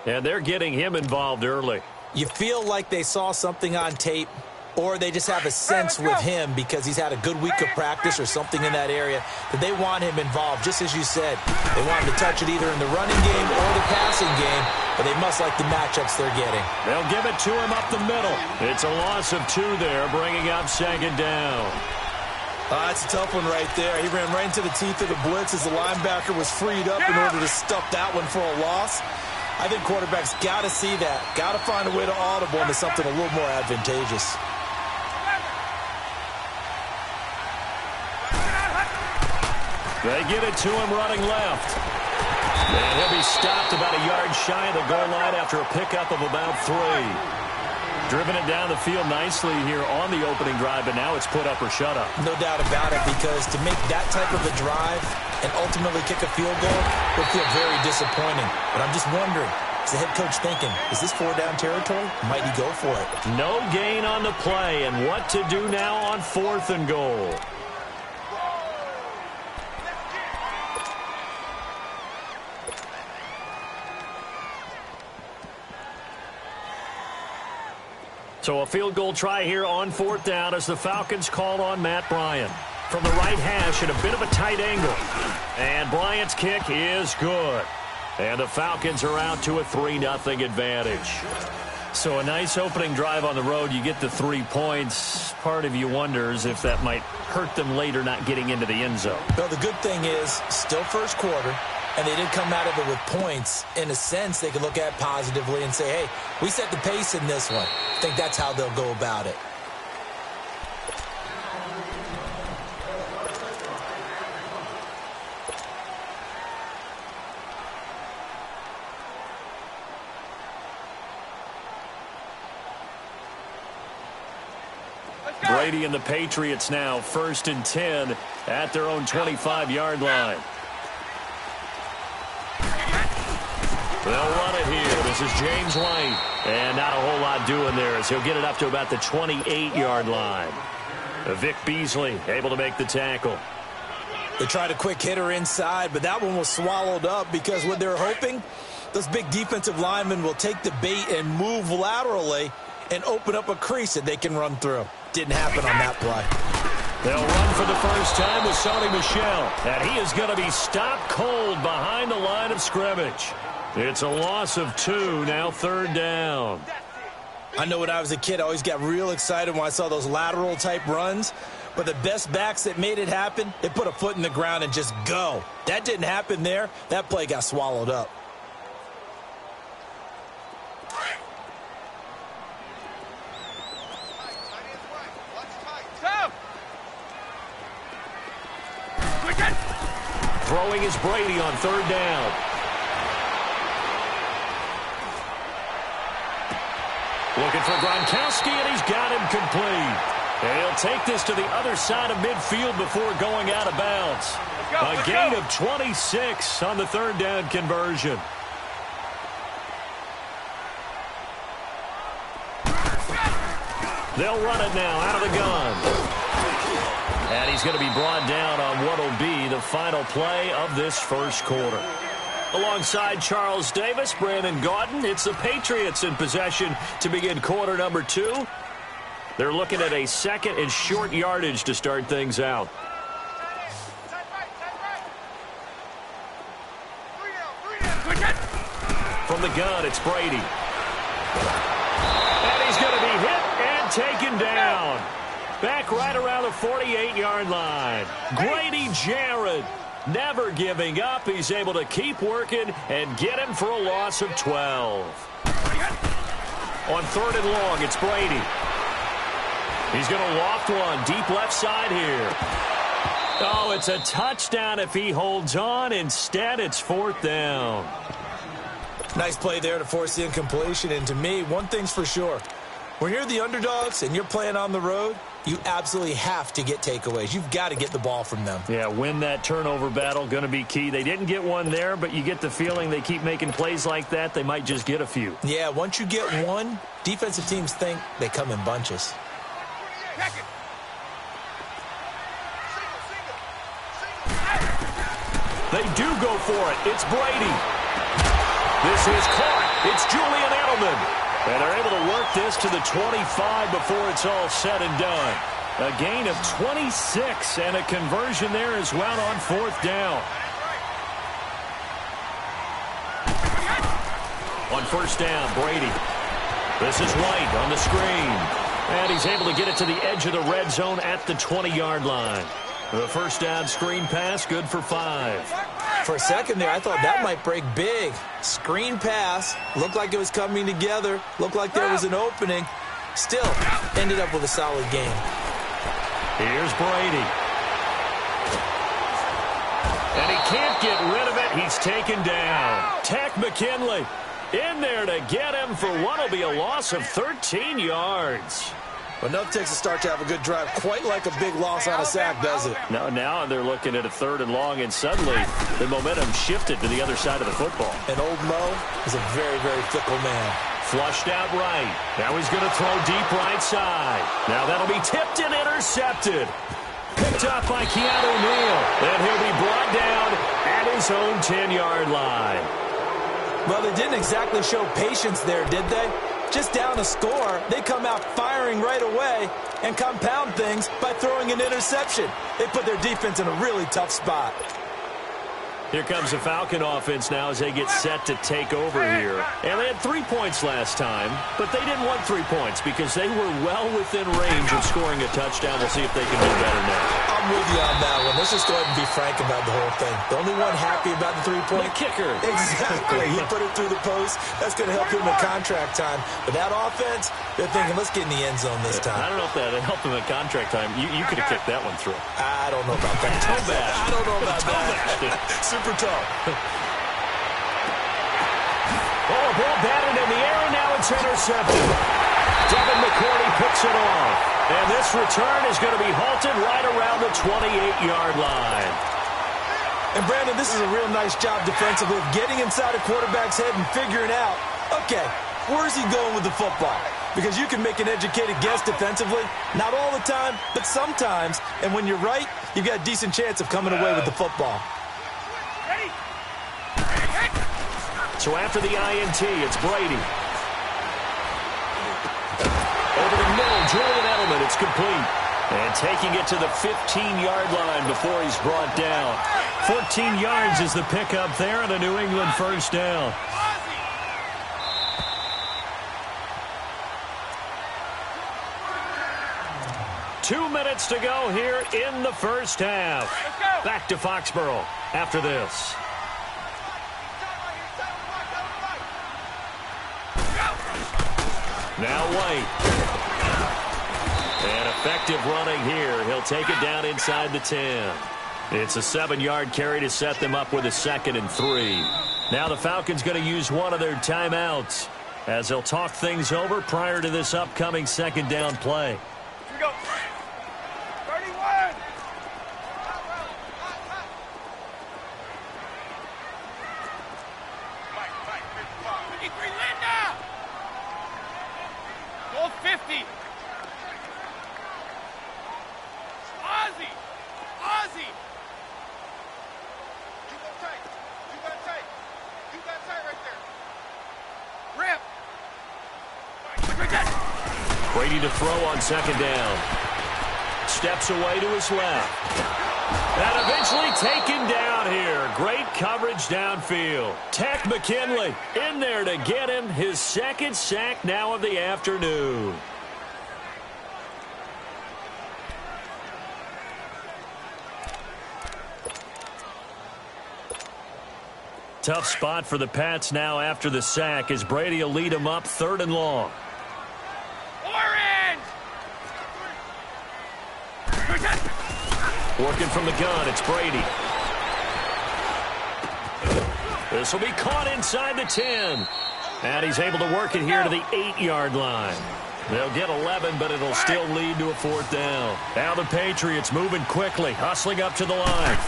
And they're getting him involved early. You feel like they saw something on tape, or they just have a sense with him because he's had a good week of practice or something in that area that they want him involved, just as you said. They want him to touch it either in the running game or the passing game, but they must like the matchups they're getting. They'll give it to him up the middle. It's a loss of 2 there, bringing up second down. That's a tough one right there. He ran right into the teeth of the blitz as the linebacker was freed up in order to stuff that one for a loss. I think quarterbacks got to see that. Got to find a way to audible into something a little more advantageous. They get it to him running left. And he'll be stopped about a yard shy of the goal line after a pickup of about 3. Driven it down the field nicely here on the opening drive, but now it's put up or shut up. No doubt about it, because to make that type of a drive and ultimately kick a field goal would feel very disappointing. But I'm just wondering, is the head coach thinking, is this 4-down territory? Might he go for it? No gain on the play, and what to do now on 4th and goal. So a field goal try here on 4th down as the Falcons call on Matt Bryant. From the right hash at a bit of a tight angle. And Bryant's kick is good. And the Falcons are out to a 3-0 advantage. So a nice opening drive on the road. You get the 3 points. Part of you wonders if that might hurt them later not getting into the end zone. Well, the good thing is, still first quarter. And they did come out of it with points. In a sense, they could look at it positively and say, hey, we set the pace in this one. I think that's how they'll go about it. Brady and the Patriots now 1st and 10 at their own 25-yard line. They'll run it here. This is James White. And not a whole lot doing there as he'll get it up to about the 28-yard line. Vic Beasley able to make the tackle. They tried a quick hitter inside, but that one was swallowed up because what they're hoping, those big defensive linemen will take the bait and move laterally and open up a crease that they can run through. Didn't happen on that play. They'll run for the first time with Sonny Michel, and he is going to be stopped cold behind the line of scrimmage. It's a loss of 2, now 3rd down. I know when I was a kid, I always got real excited when I saw those lateral-type runs. But the best backs that made it happen, they put a foot in the ground and just go. That didn't happen there. That play got swallowed up. Throwing is Brady on 3rd down. Looking for Gronkowski, and he's got him complete. And he'll take this to the other side of midfield before going out of bounds. A gain of 26 on the 3rd down conversion. They'll run it now out of the gun. And he's going to be brought down on what will be the final play of this first quarter. Alongside Charles Davis, Brandon Gaudin, it's the Patriots in possession to begin quarter number 2. They're looking at a 2nd and short yardage to start things out. From the gun, it's Brady. And he's going to be hit and taken down. Back right around the 48-yard line. Grady Jarrett never giving up. He's able to keep working and get him for a loss of 12. On 3rd and long, it's Brady. He's going to loft one deep left side here. Oh, it's a touchdown if he holds on. Instead, it's 4th down. Nice play there to force the incompletion. And to me, one thing's for sure. When you're the underdogs and you're playing on the road, you absolutely have to get takeaways. You've got to get the ball from them. Yeah, win that turnover battle, going to be key. They didn't get one there, but you get the feeling they keep making plays like that, they might just get a few. Yeah, once you get one, defensive teams think they come in bunches. They do go for it. It's Brady. This is caught. It's Julian Edelman. And they're able to work this to the 25 before it's all said and done. A gain of 26 and a conversion there as well on 4th down. On 1st down, Brady. This is White on the screen. And he's able to get it to the edge of the red zone at the 20-yard line. The 1st down screen pass, good for 5. For a second there, I thought that might break big. Screen pass, looked like it was coming together, looked like there was an opening. Still, ended up with a solid game. Here's Brady. And he can't get rid of it. He's taken down. Tech McKinley in there to get him for what will be a loss of 13 yards. Enough takes a start to have a good drive. Quite like a big loss on a sack, does it? Now they're looking at a 3rd and long, and suddenly the momentum shifted to the other side of the football. And old Mo is a very, very fickle man. Flushed out right. Now he's going to throw deep right side. Now that'll be tipped and intercepted. Picked up by Keanu Neal. And he'll be brought down at his own 10-yard line. Well, they didn't exactly show patience there, did they? Just down a score, they come out firing right away and compound things by throwing an interception. They put their defense in a really tough spot. Here comes the Falcon offense now as they get set to take over here. And they had 3 points last time, but they didn't want 3 points because they were well within range of scoring a touchdown. We'll see if they can do better now. I'm with you on that one. Let's just go ahead and be frank about the whole thing. The only one happy about the 3-point. The kicker. Exactly. He put it through the post. That's going to help him in contract time. But that offense, they're thinking, let's get in the end zone this time. I don't know if that helped him in contract time. You could have kicked that one through. I don't know about that. Toe bash. I don't know about that. Super toe. Oh, a ball batted in the air, and now it's intercepted. Devin McCourty picks it off. And this This return is going to be halted right around the 28-yard line. And, Brandon, this is a real nice job defensively of getting inside a quarterback's head and figuring out, okay, where's he going with the football? Because you can make an educated guess defensively, not all the time, but sometimes. And when you're right, you've got a decent chance of coming away with the football. So after the INT, it's Brady. Over the middle, Julian Edelman, it's complete. And taking it to the 15-yard line before he's brought down. 14 yards is the pickup there and a New England first down. Two minutes to go here in the first half. Back to Foxborough after this. Now White. And effective running here. He'll take it down inside the 10. It's a 7-yard carry to set them up with a 2nd and 3. Now the Falcons going to use one of their timeouts as they'll talk things over prior to this upcoming 2nd down play. Here we go. 31. Linda. Go 50. Ozzy. You got tight. You got tight right there. Rip. Brady to throw on 2nd down. Steps away to his left. And eventually taken down here. Great coverage downfield. Tech McKinley in there to get him his 2nd sack now of the afternoon. Tough spot for the Pats now after the sack as Brady will lead them up 3rd and long. Orange! Working from the gun, it's Brady. This will be caught inside the 10. And he's able to work it here to the 8-yard line. They'll get 11, but it'll still lead to a 4th down. Now the Patriots moving quickly, hustling up to the line.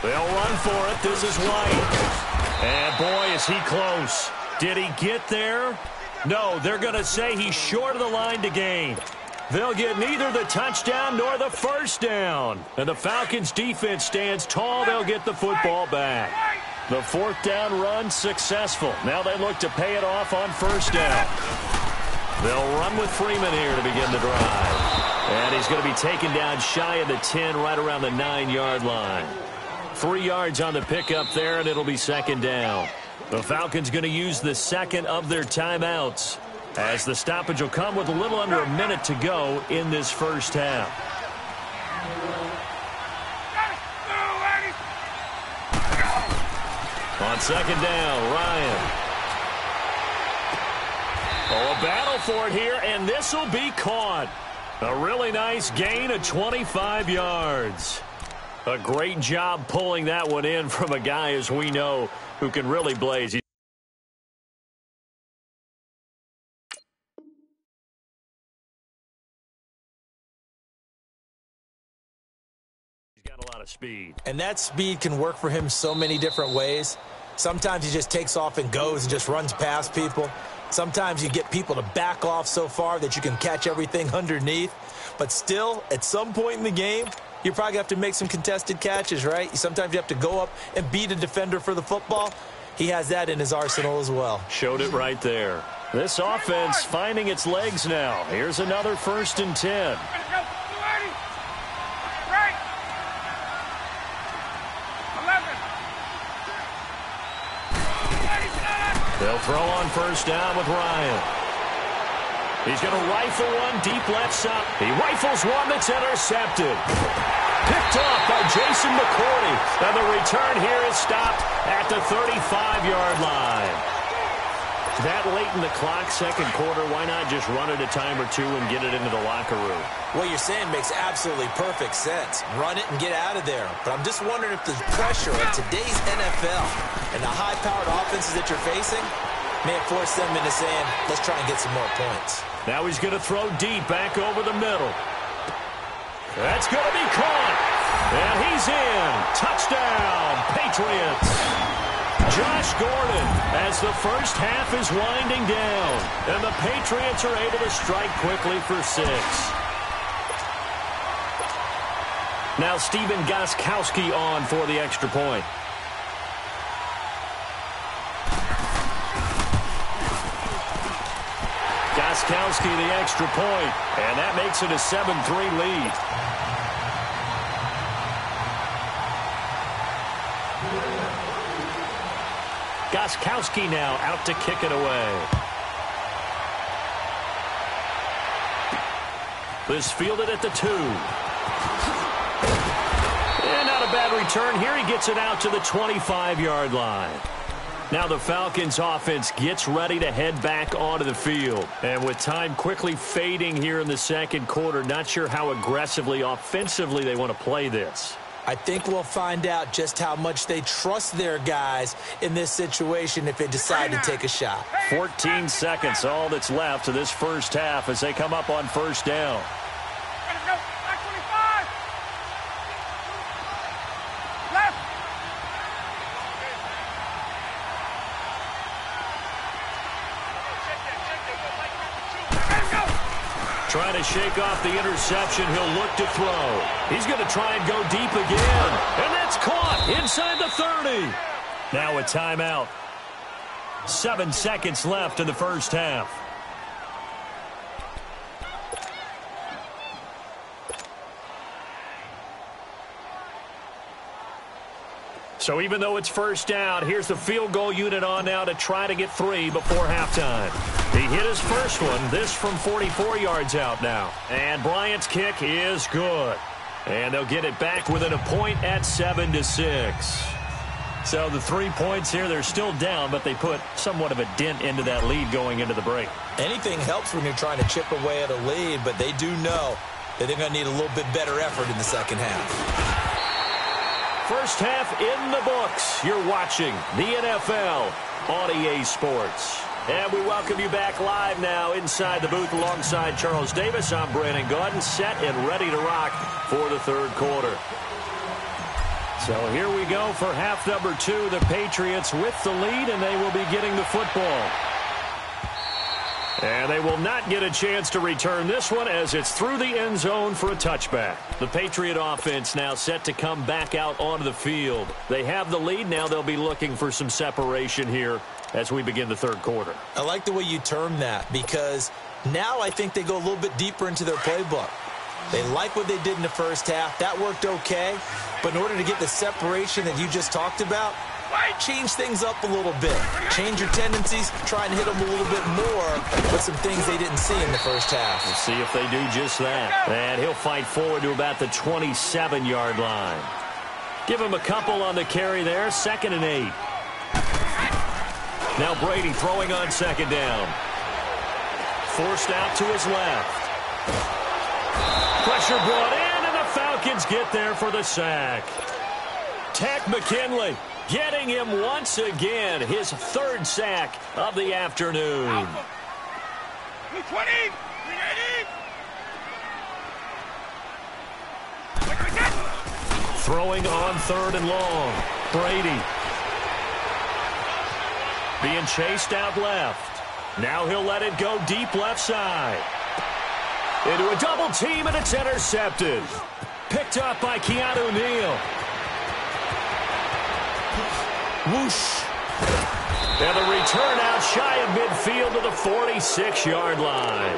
They'll run for it. This is White. And boy, is he close. Did he get there? No, they're going to say he's short of the line to gain. They'll get neither the touchdown nor the first down. And the Falcons defense stands tall. They'll get the football back. The 4th down run successful. Now they look to pay it off on 1st down. They'll run with Freeman here to begin the drive. And he's going to be taken down shy of the 10, right around the 9-yard line. 3 yards on the pickup there, and it'll be 2nd down. The Falcons going to use the 2nd of their timeouts as the stoppage will come with a little under a minute to go in this first half. On 2nd down, Ryan. Oh, a battle for it here, and this will be caught. A really nice gain of 25 yards. A great job pulling that one in from a guy, as we know, who can really blaze. He's got a lot of speed. And that speed can work for him so many different ways. Sometimes he just takes off and goes and just runs past people. Sometimes you get people to back off so far that you can catch everything underneath. But still, at some point in the game, you're probably going to have to make some contested catches, right? Sometimes you have to go up and beat a defender for the football. He has that in his arsenal as well. Showed it right there. This offense finding its legs now. Here's another 1st and 10. They'll throw on 1st down with Ryan. He's going to rifle one deep left side. He rifles one that's intercepted. Picked off by Jason McCourty. And the return here is stopped at the 35-yard line. That late in the clock, 2nd quarter, why not just run it a time or two and get it into the locker room? What you're saying makes absolutely perfect sense. Run it and get out of there. But I'm just wondering if the pressure of today's NFL and the high-powered offenses that you're facing, May have forced them into saying, let's try and get some more points. Now he's going to throw deep back over the middle. That's going to be caught. And he's in. Touchdown, Patriots. Josh Gordon as the first half is winding down. And the Patriots are able to strike quickly for 6. Now Stephen Gostkowski on for the extra point. Gostkowski the extra point, and that makes it a 7-3 lead. Gostkowski now out to kick it away. This fielded at the 2. And not a bad return here. He gets it out to the 25-yard line. Now the Falcons offense gets ready to head back onto the field. And with time quickly fading here in the second quarter, not sure how aggressively, offensively they want to play this. I think we'll find out just how much they trust their guys in this situation if they decide to take a shot. 14 seconds, all that's left of this first half as they come up on first down. Trying to shake off the interception. He'll look to throw. He's going to try and go deep again. And that's caught inside the 30. Now a timeout. 7 seconds left in the first half. So even though it's first down, here's the field goal unit on now to try to get 3 before halftime. He hit his first one, this from 44 yards out now. And Bryant's kick is good. And they'll get it back within a point at 7-6. So the 3 points here, they're still down, but they put somewhat of a dent into that lead going into the break. Anything helps when you're trying to chip away at a lead, but they do know that they're going to need a little bit better effort in the second half. First half in the books. You're watching the NFL on EA Sports. And we welcome you back live now inside the booth alongside Charles Davis. I'm Brandon Gordon, set and ready to rock for the third quarter. So here we go for half number 2. The Patriots with the lead, and they will be getting the football. And they will not get a chance to return this one as it's through the end zone for a touchback. The Patriot offense now set to come back out onto the field. They have the lead. Now they'll be looking for some separation here as we begin the third quarter. I like the way you term that because now I think they go a little bit deeper into their playbook. They like what they did in the first half. That worked okay. But in order to get the separation that you just talked about, change things up a little bit. Change your tendencies. Try and hit them a little bit more with some things they didn't see in the first half. We'll see if they do just that. And he'll fight forward to about the 27-yard line. Give him a couple on the carry there. 2nd and 8. Now Brady throwing on second down. Forced out to his left. Pressure brought in, and the Falcons get there for the sack. Takk McKinley getting him once again, his 3rd sack of the afternoon. 220, 380. Throwing on 3rd and long. Brady being chased out left. Now he'll let it go deep left side. Into a double team, and it's intercepted. Picked up by Keanu Neal. Whoosh. And the return out shy of midfield to the 46-yard line.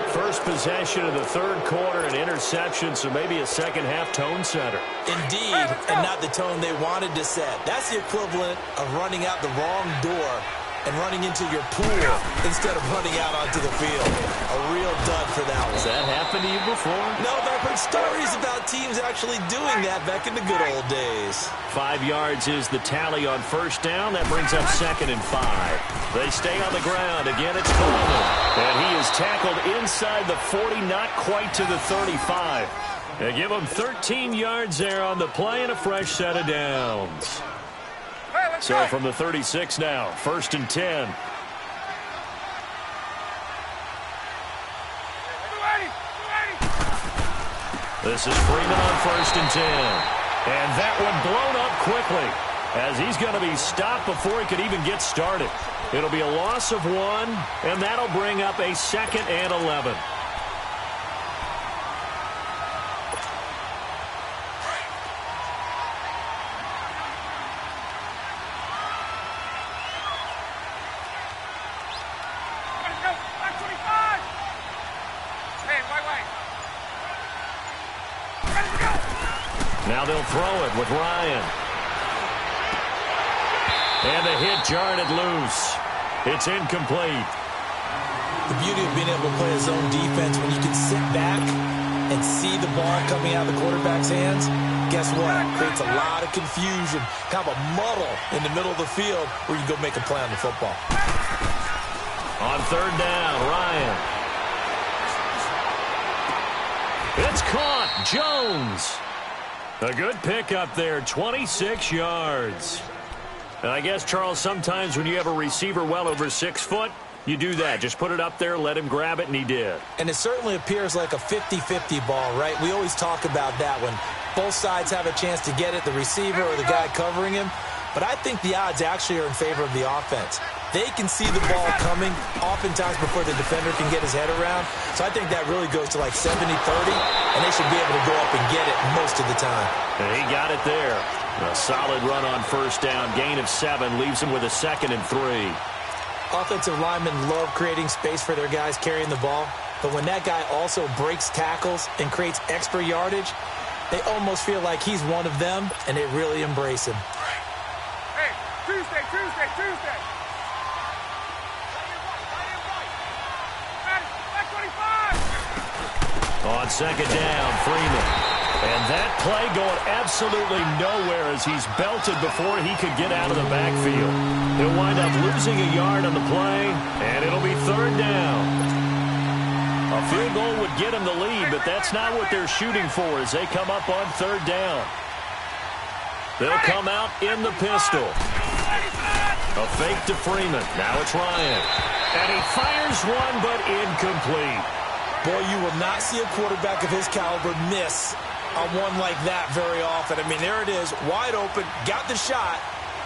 First possession of the third quarter, an interception, so maybe a second-half tone setter. Indeed, and not the tone they wanted to set. That's the equivalent of running out the wrong door and running into your pool instead of running out onto the field. A real dud for that one. Has that happened to you before? No, but I've heard stories about teams actually doing that back in the good old days. 5 yards is the tally on first down. That brings up 2nd and 5. They stay on the ground. Again, it's Coleman. And he is tackled inside the 40, not quite to the 35. They give him 13 yards there on the play and a fresh set of downs. Hey, let's So from the 36 now, 1st and 10. This is Freeman on 1st and 10. And that one blown up quickly as he's going to be stopped before he could even get started. It'll be a loss of 1, and that'll bring up a 2nd and 11. Now they'll throw it with Ryan. And the hit jarred it loose. It's incomplete. The beauty of being able to play a zone defense when you can sit back and see the ball coming out of the quarterback's hands, guess what? It creates a lot of confusion, kind of a muddle in the middle of the field where you go make a play on the football. On 3rd down, Ryan. It's caught. Jones. A good pickup there, 26 yards. And I guess, Charles, sometimes when you have a receiver well over 6 foot, you do that. Just put it up there, let him grab it, and he did. And it certainly appears like a 50-50 ball, right? We always talk about that when both sides have a chance to get it, the receiver or the guy covering him. But I think the odds actually are in favor of the offense. They can see the ball coming oftentimes before the defender can get his head around. So I think that really goes to like 70-30, and they should be able to go up and get it most of the time. And he got it there. A solid run on 1st down. Gain of 7 leaves him with a 2nd and 3. Offensive linemen love creating space for their guys carrying the ball. But when that guy also breaks tackles and creates extra yardage, they almost feel like he's one of them, and they really embrace him. Hey, Tuesday. On 2nd down, Freeman. And that play going absolutely nowhere as he's belted before he could get out of the backfield. He'll wind up losing a yard on the play, and it'll be 3rd down. A field goal would get him the lead, but that's not what they're shooting for as they come up on 3rd down. They'll come out in the pistol. A fake to Freeman. Now it's Ryan. And he fires one, but incomplete. Boy, you will not see a quarterback of his caliber miss on one like that very often. I mean, there it is, wide open, got the shot,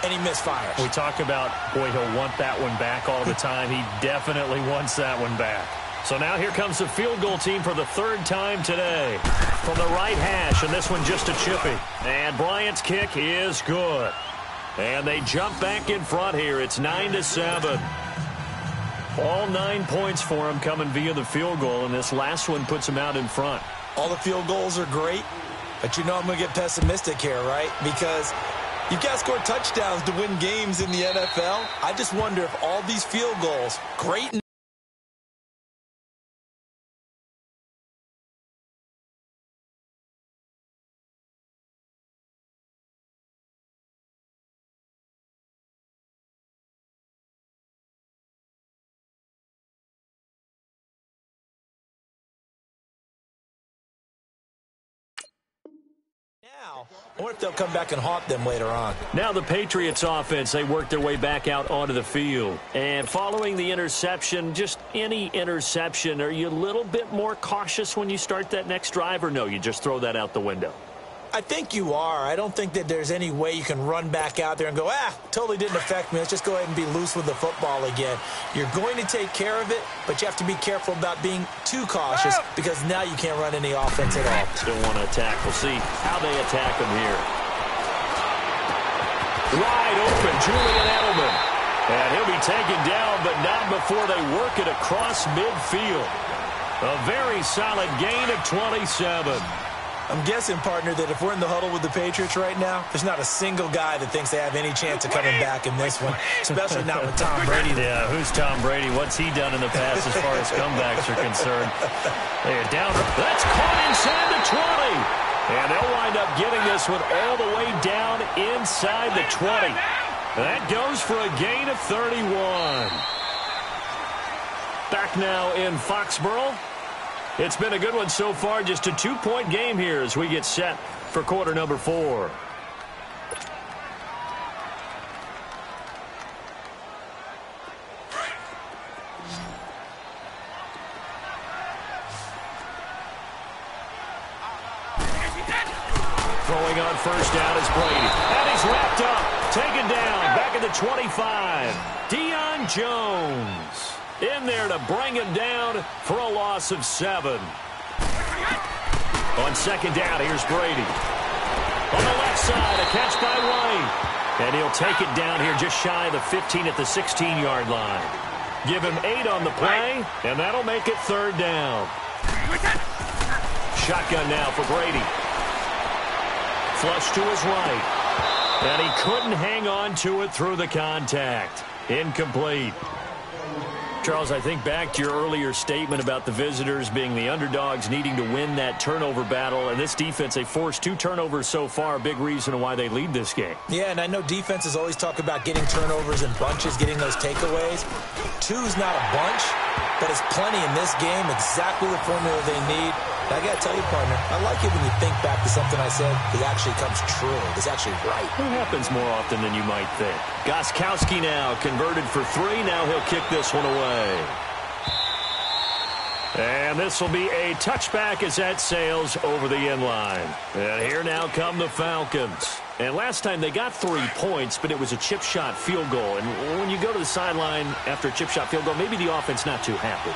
and he misfires. We talk about, boy, he'll want that one back all the time. He definitely wants that one back. So now here comes the field goal team for the 3rd time today. From the right hash, and this one just a chippy. And Bryant's kick is good. And they jump back in front here. It's 9-7. All 9 points for him coming via the field goal, and this last one puts him out in front. All the field goals are great, but you know I'm going to get pessimistic here, right? Because you've got to score touchdowns to win games in the NFL. I just wonder if all these field goals, great. Now, I wonder if they'll come back and haunt them later on. Now the Patriots offense, they work their way back out onto the field. And following the interception, just any interception, are you a little bit more cautious when you start that next drive, or no, you just throw that out the window? I think you are. I don't think that there's any way you can run back out there and go, totally didn't affect me. Let's just go ahead and be loose with the football again. You're going to take care of it, but you have to be careful about being too cautious because now you can't run any offense at all. Still want to attack. We'll see how they attack him here. Wide open, Julian Edelman. And he'll be taken down, but not before they work it across midfield. A very solid gain of 27. I'm guessing, partner, that if we're in the huddle with the Patriots right now, there's not a single guy that thinks they have any chance of coming back in this one, especially not with Tom Brady. Yeah, who's Tom Brady? What's he done in the past as far as comebacks are concerned? They're down. That's caught inside the 20. And they'll wind up getting this one all the way down inside the 20. That goes for a gain of 31. Back now in Foxborough. It's been a good one so far. Just a 2-point game here as we get set for quarter number 4. Throwing on first down is Brady. And he's wrapped up. Taken down. Back at the 25. Deion Jones in there to bring him down for a loss of 7. On second down, here's Brady. On the left side, a catch by White. And he'll take it down here just shy of the 15 at the 16-yard line. Give him 8 on the play, and that'll make it third down. Shotgun now for Brady. Flush to his right. And he couldn't hang on to it through the contact. Incomplete. Charles, I think back to your earlier statement about the visitors being the underdogs needing to win that turnover battle. And this defense, they forced 2 turnovers so far, a big reason why they lead this game. Yeah, and I know defenses always talk about getting turnovers in bunches, getting those takeaways. 2's not a bunch, but it's plenty in this game, exactly the formula they need. And I got to tell you, partner, I like it when you think back to something I said that actually comes true. It's actually right. It happens more often than you might think. Gostkowski now converted for 3. Now he'll kick this one away. And this will be a touchback as that sails over the end line. And here now come the Falcons. And last time they got 3 points, but it was a chip shot field goal. And when you go to the sideline after a chip shot field goal, maybe the offense not too happy.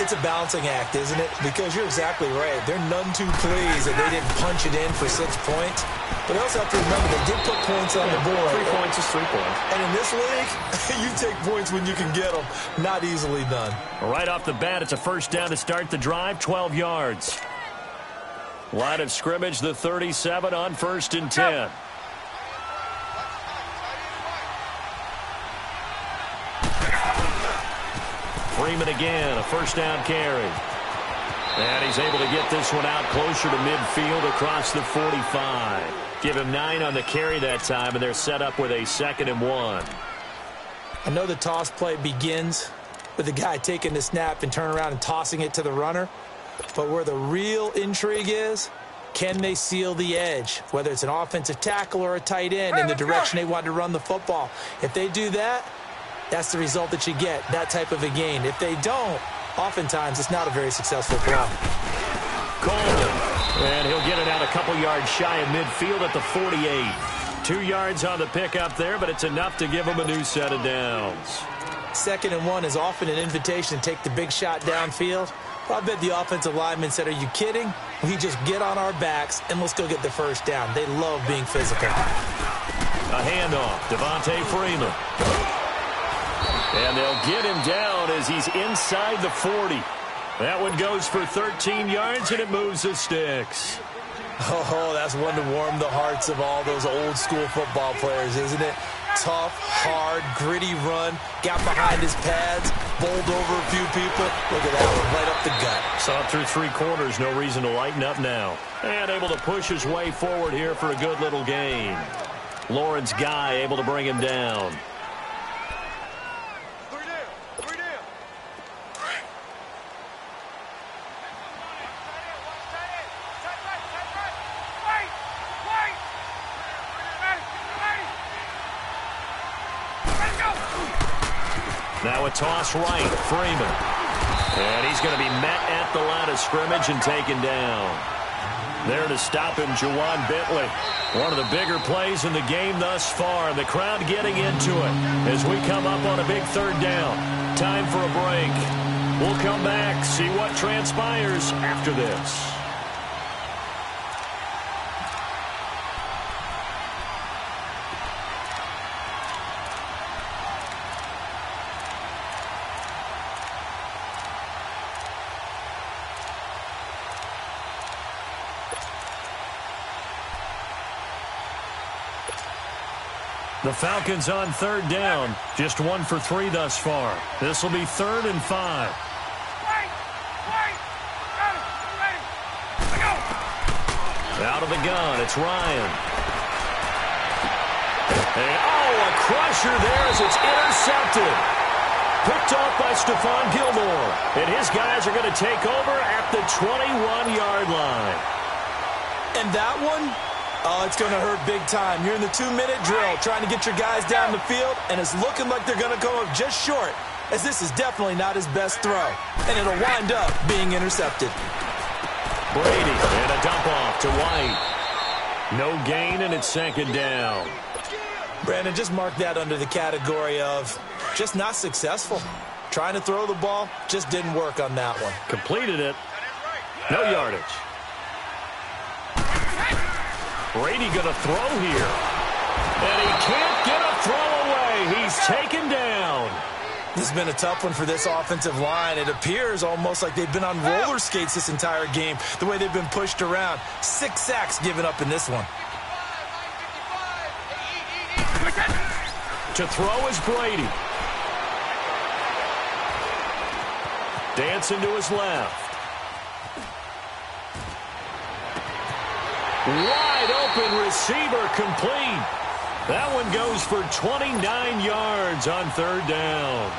It's a balancing act, isn't it? Because you're exactly right. They're none too pleased that they didn't punch it in for 6 points. But you also have to remember they did put points on the board. 3 points is 3 points. And in this league, you take points when you can get them. Not easily done. Right off the bat, it's a first down to start the drive, 12 yards. Line of scrimmage, the 37 on 1st and 10. Freeman again, a first down carry. And he's able to get this one out closer to midfield across the 45. Give him 9 on the carry that time, and they're set up with a 2nd and 1. I know the toss play begins with the guy taking the snap and turning around and tossing it to the runner. But where the real intrigue is, can they seal the edge? Whether it's an offensive tackle or a tight end in the direction they want to run the football. If they do that, that's the result that you get, that type of a gain. If they don't, oftentimes it's not a very successful play. Coleman, and he'll get it out a couple yards shy of midfield at the 48. 2 yards on the pickup there, but it's enough to give him a new set of downs. 2nd and 1 is often an invitation to take the big shot downfield. Well, I bet the offensive lineman said, are you kidding? We just get on our backs and let's go get the first down. They love being physical. A handoff, Devontae Freeman. And they'll get him down as he's inside the 40. That one goes for 13 yards, and it moves the sticks. Oh, that's one to warm the hearts of all those old-school football players, isn't it? Tough, hard, gritty run, got behind his pads, bowled over a few people. Look at that one, right up the gut. Saw through 3 quarters, no reason to lighten up now. And able to push his way forward here for a good little gain. Lawrence Guy able to bring him down. Now a toss right, Freeman. And he's going to be met at the line of scrimmage and taken down. There to stop him, Juwan Bentley. One of the bigger plays in the game thus far. The crowd getting into it as we come up on a big 3rd down. Time for a break. We'll come back, see what transpires after this. The Falcons on 3rd down. Just 1 for 3 thus far. This will be 3rd and 5. Out of the gun, it's Ryan. And, a crusher there as it's intercepted. Picked off by Stephon Gilmore. And his guys are going to take over at the 21-yard line. And that one? Oh, it's going to hurt big time. You're in the 2-minute drill trying to get your guys down the field, and it's looking like they're going to come up just short, as this is definitely not his best throw. And it'll wind up being intercepted. Brady and a dump off to White. No gain, and it's second down. Brandon, just mark that under the category of just not successful. Trying to throw the ball, just didn't work on that one. Completed it. No yardage. Brady going to throw here. And he can't get a throw away. He's taken down. This has been a tough one for this offensive line. It appears almost like they've been on roller skates this entire game, the way they've been pushed around. 6 sacks given up in this one. To throw is Brady. Dancing to his left. Wide open receiver complete. That one goes for 29 yards on third down.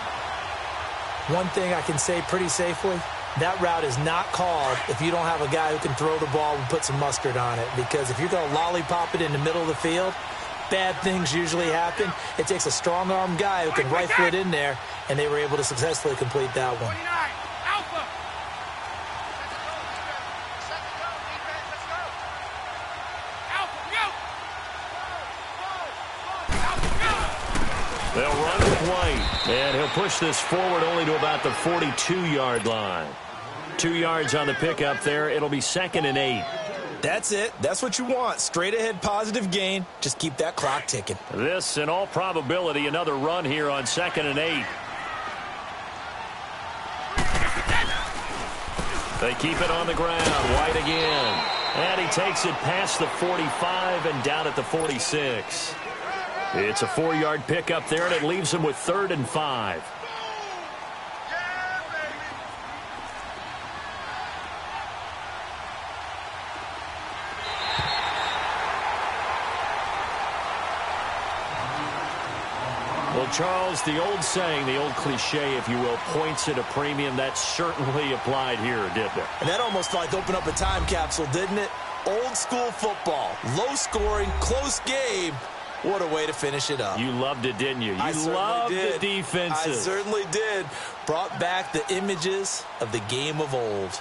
One thing I can say pretty safely, that route is not called if you don't have a guy who can throw the ball and put some mustard on it. Because if you're going to lollipop it in the middle of the field, bad things usually happen. It takes a strong-arm guy who can rifle it in there, and they were able to successfully complete that one. They'll run with White, and he'll push this forward only to about the 42-yard line. 2 yards on the pickup there. It'll be 2nd and 8. That's it. That's what you want. Straight ahead positive gain. Just keep that clock ticking. This, in all probability, another run here on 2nd and 8. They keep it on the ground. White again. And he takes it past the 45 and down at the 46. It's a 4-yard pickup there, and it leaves him with 3rd and 5. Well, Charles, the old saying, the old cliche, if you will, points at a premium, that certainly applied here, didn't it? And that almost like opened up a time capsule, didn't it? Old school football, low scoring, close game. What a way to finish it up. You loved it, didn't you? You loved the defenses. I certainly did. Brought back the images of the game of old.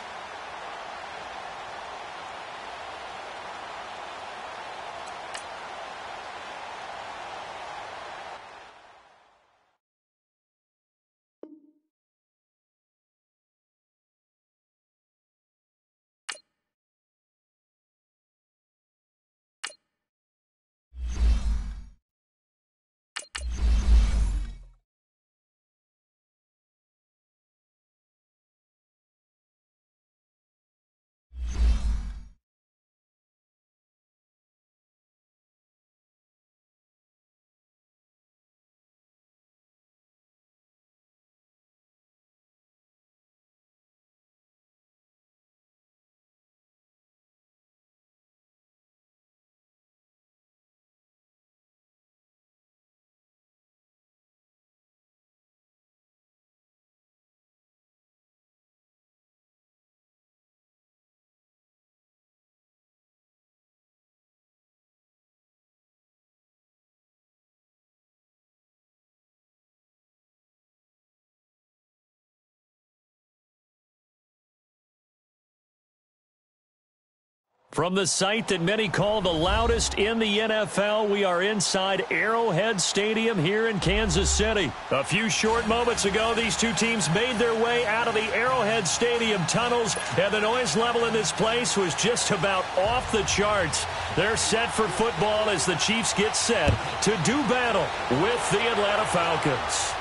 From the site that many call the loudest in the NFL, we are inside Arrowhead Stadium here in Kansas City. A few short moments ago, these two teams made their way out of the Arrowhead Stadium tunnels, and the noise level in this place was just about off the charts. They're set for football as the Chiefs get set to do battle with the Atlanta Falcons.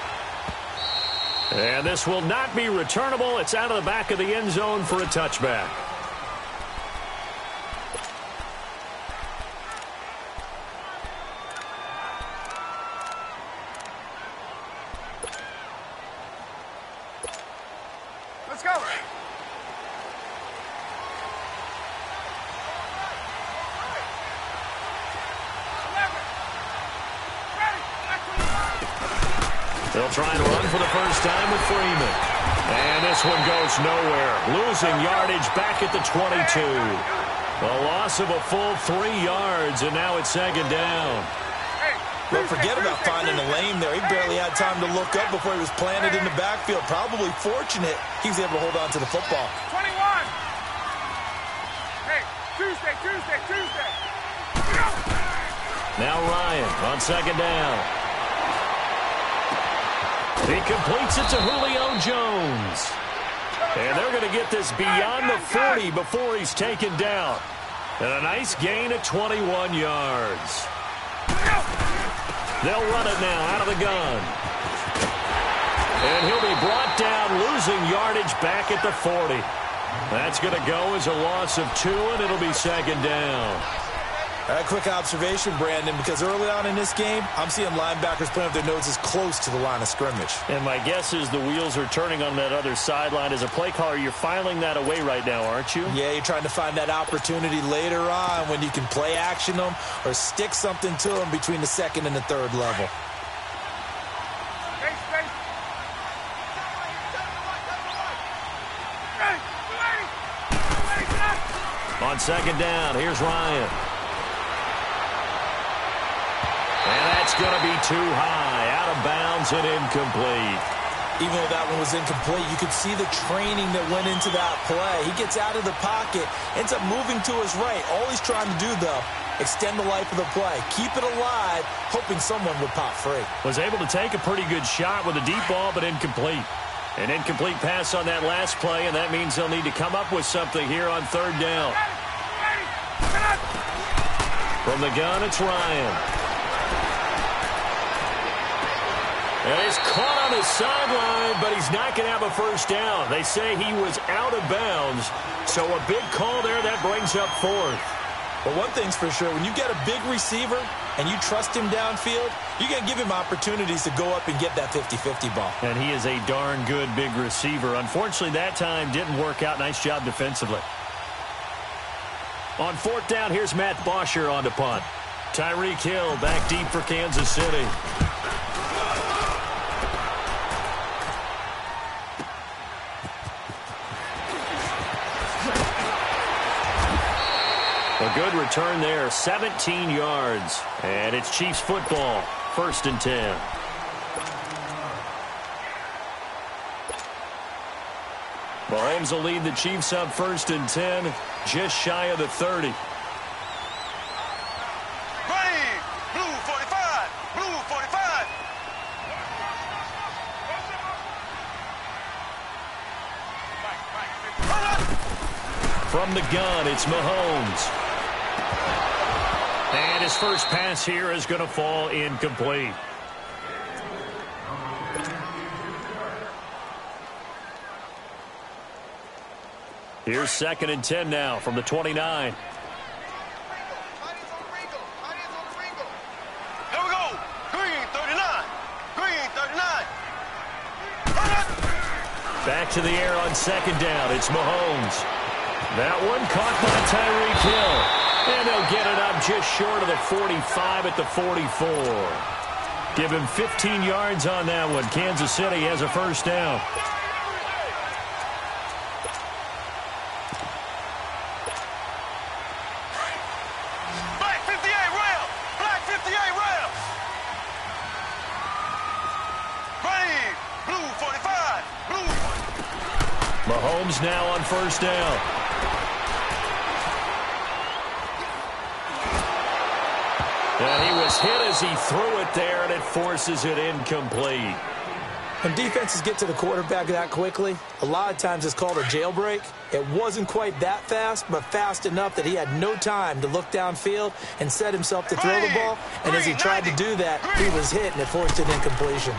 And this will not be returnable. It's out of the back of the end zone for a touchback. Let's go. They'll try and run for the first time with Freeman. And this one goes nowhere. Losing yardage back at the 22. A loss of a full 3 yards, and now it's second down. Well, forget about finding a lane there. He barely had time to look up before he was planted in the backfield. Probably fortunate he was able to hold on to the football. 21. Hey, Tuesday. Now Ryan on second down. He completes it to Julio Jones. And they're going to get this beyond the 40 before he's taken down. And a nice gain of 21 yards. They'll run it now out of the gun. And he'll be brought down, losing yardage back at the 40. That's going to go as a loss of 2, and it'll be second down. A quick observation, Brandon, because early on in this game, I'm seeing linebackers putting up their noses close to the line of scrimmage. And my guess is the wheels are turning on that other sideline. As a play caller, you're filing that away right now, aren't you? Yeah, you're trying to find that opportunity later on when you can play action them or stick something to them between the second and the third level. On second down, here's Ryan. And that's going to be too high, out of bounds and incomplete. Even though that one was incomplete, you could see the training that went into that play. He gets out of the pocket, ends up moving to his right. All he's trying to do, though, extend the life of the play. Keep it alive, hoping someone would pop free. Was able to take a pretty good shot with a deep ball, but incomplete. An incomplete pass on that last play, and that means they'll need to come up with something here on third down. From the gun, it's Ryan. And he's caught on his sideline, but he's not going to have a first down. They say he was out of bounds, so a big call there that brings up fourth. But one thing's for sure, when you get a big receiver and you trust him downfield, you're going to give him opportunities to go up and get that 50-50 ball. And he is a darn good big receiver. Unfortunately, that time didn't work out. Nice job defensively. On fourth down, here's Matt Bosher on to punt. Tyreek Hill back deep for Kansas City. A good return there, 17 yards. And it's Chiefs football, 1st and 10. Mahomes will lead the Chiefs up 1st and 10, just shy of the 30. Blue 45, blue 45. From the gun, it's Mahomes. And his first pass here is going to fall incomplete. Here's 2nd and 10 now from the 29. Here we go. Green 39. Green 39. Back to the air on 2nd down. It's Mahomes. That one caught by Tyreek Hill. And they'll get it up just short of the 45 at the 44. Give him 15 yards on that one. Kansas City has a first down. Black 58 rail. Black 58 rail. Green, blue 45. Blue 45. Mahomes now on first down. And he was hit as he threw it there, and it forces it incomplete. When defenses get to the quarterback that quickly, a lot of times it's called a jailbreak. It wasn't quite that fast, but fast enough that he had no time to look downfield and set himself to throw the ball. And as he tried to do that, he was hit, and it forced an incompletion.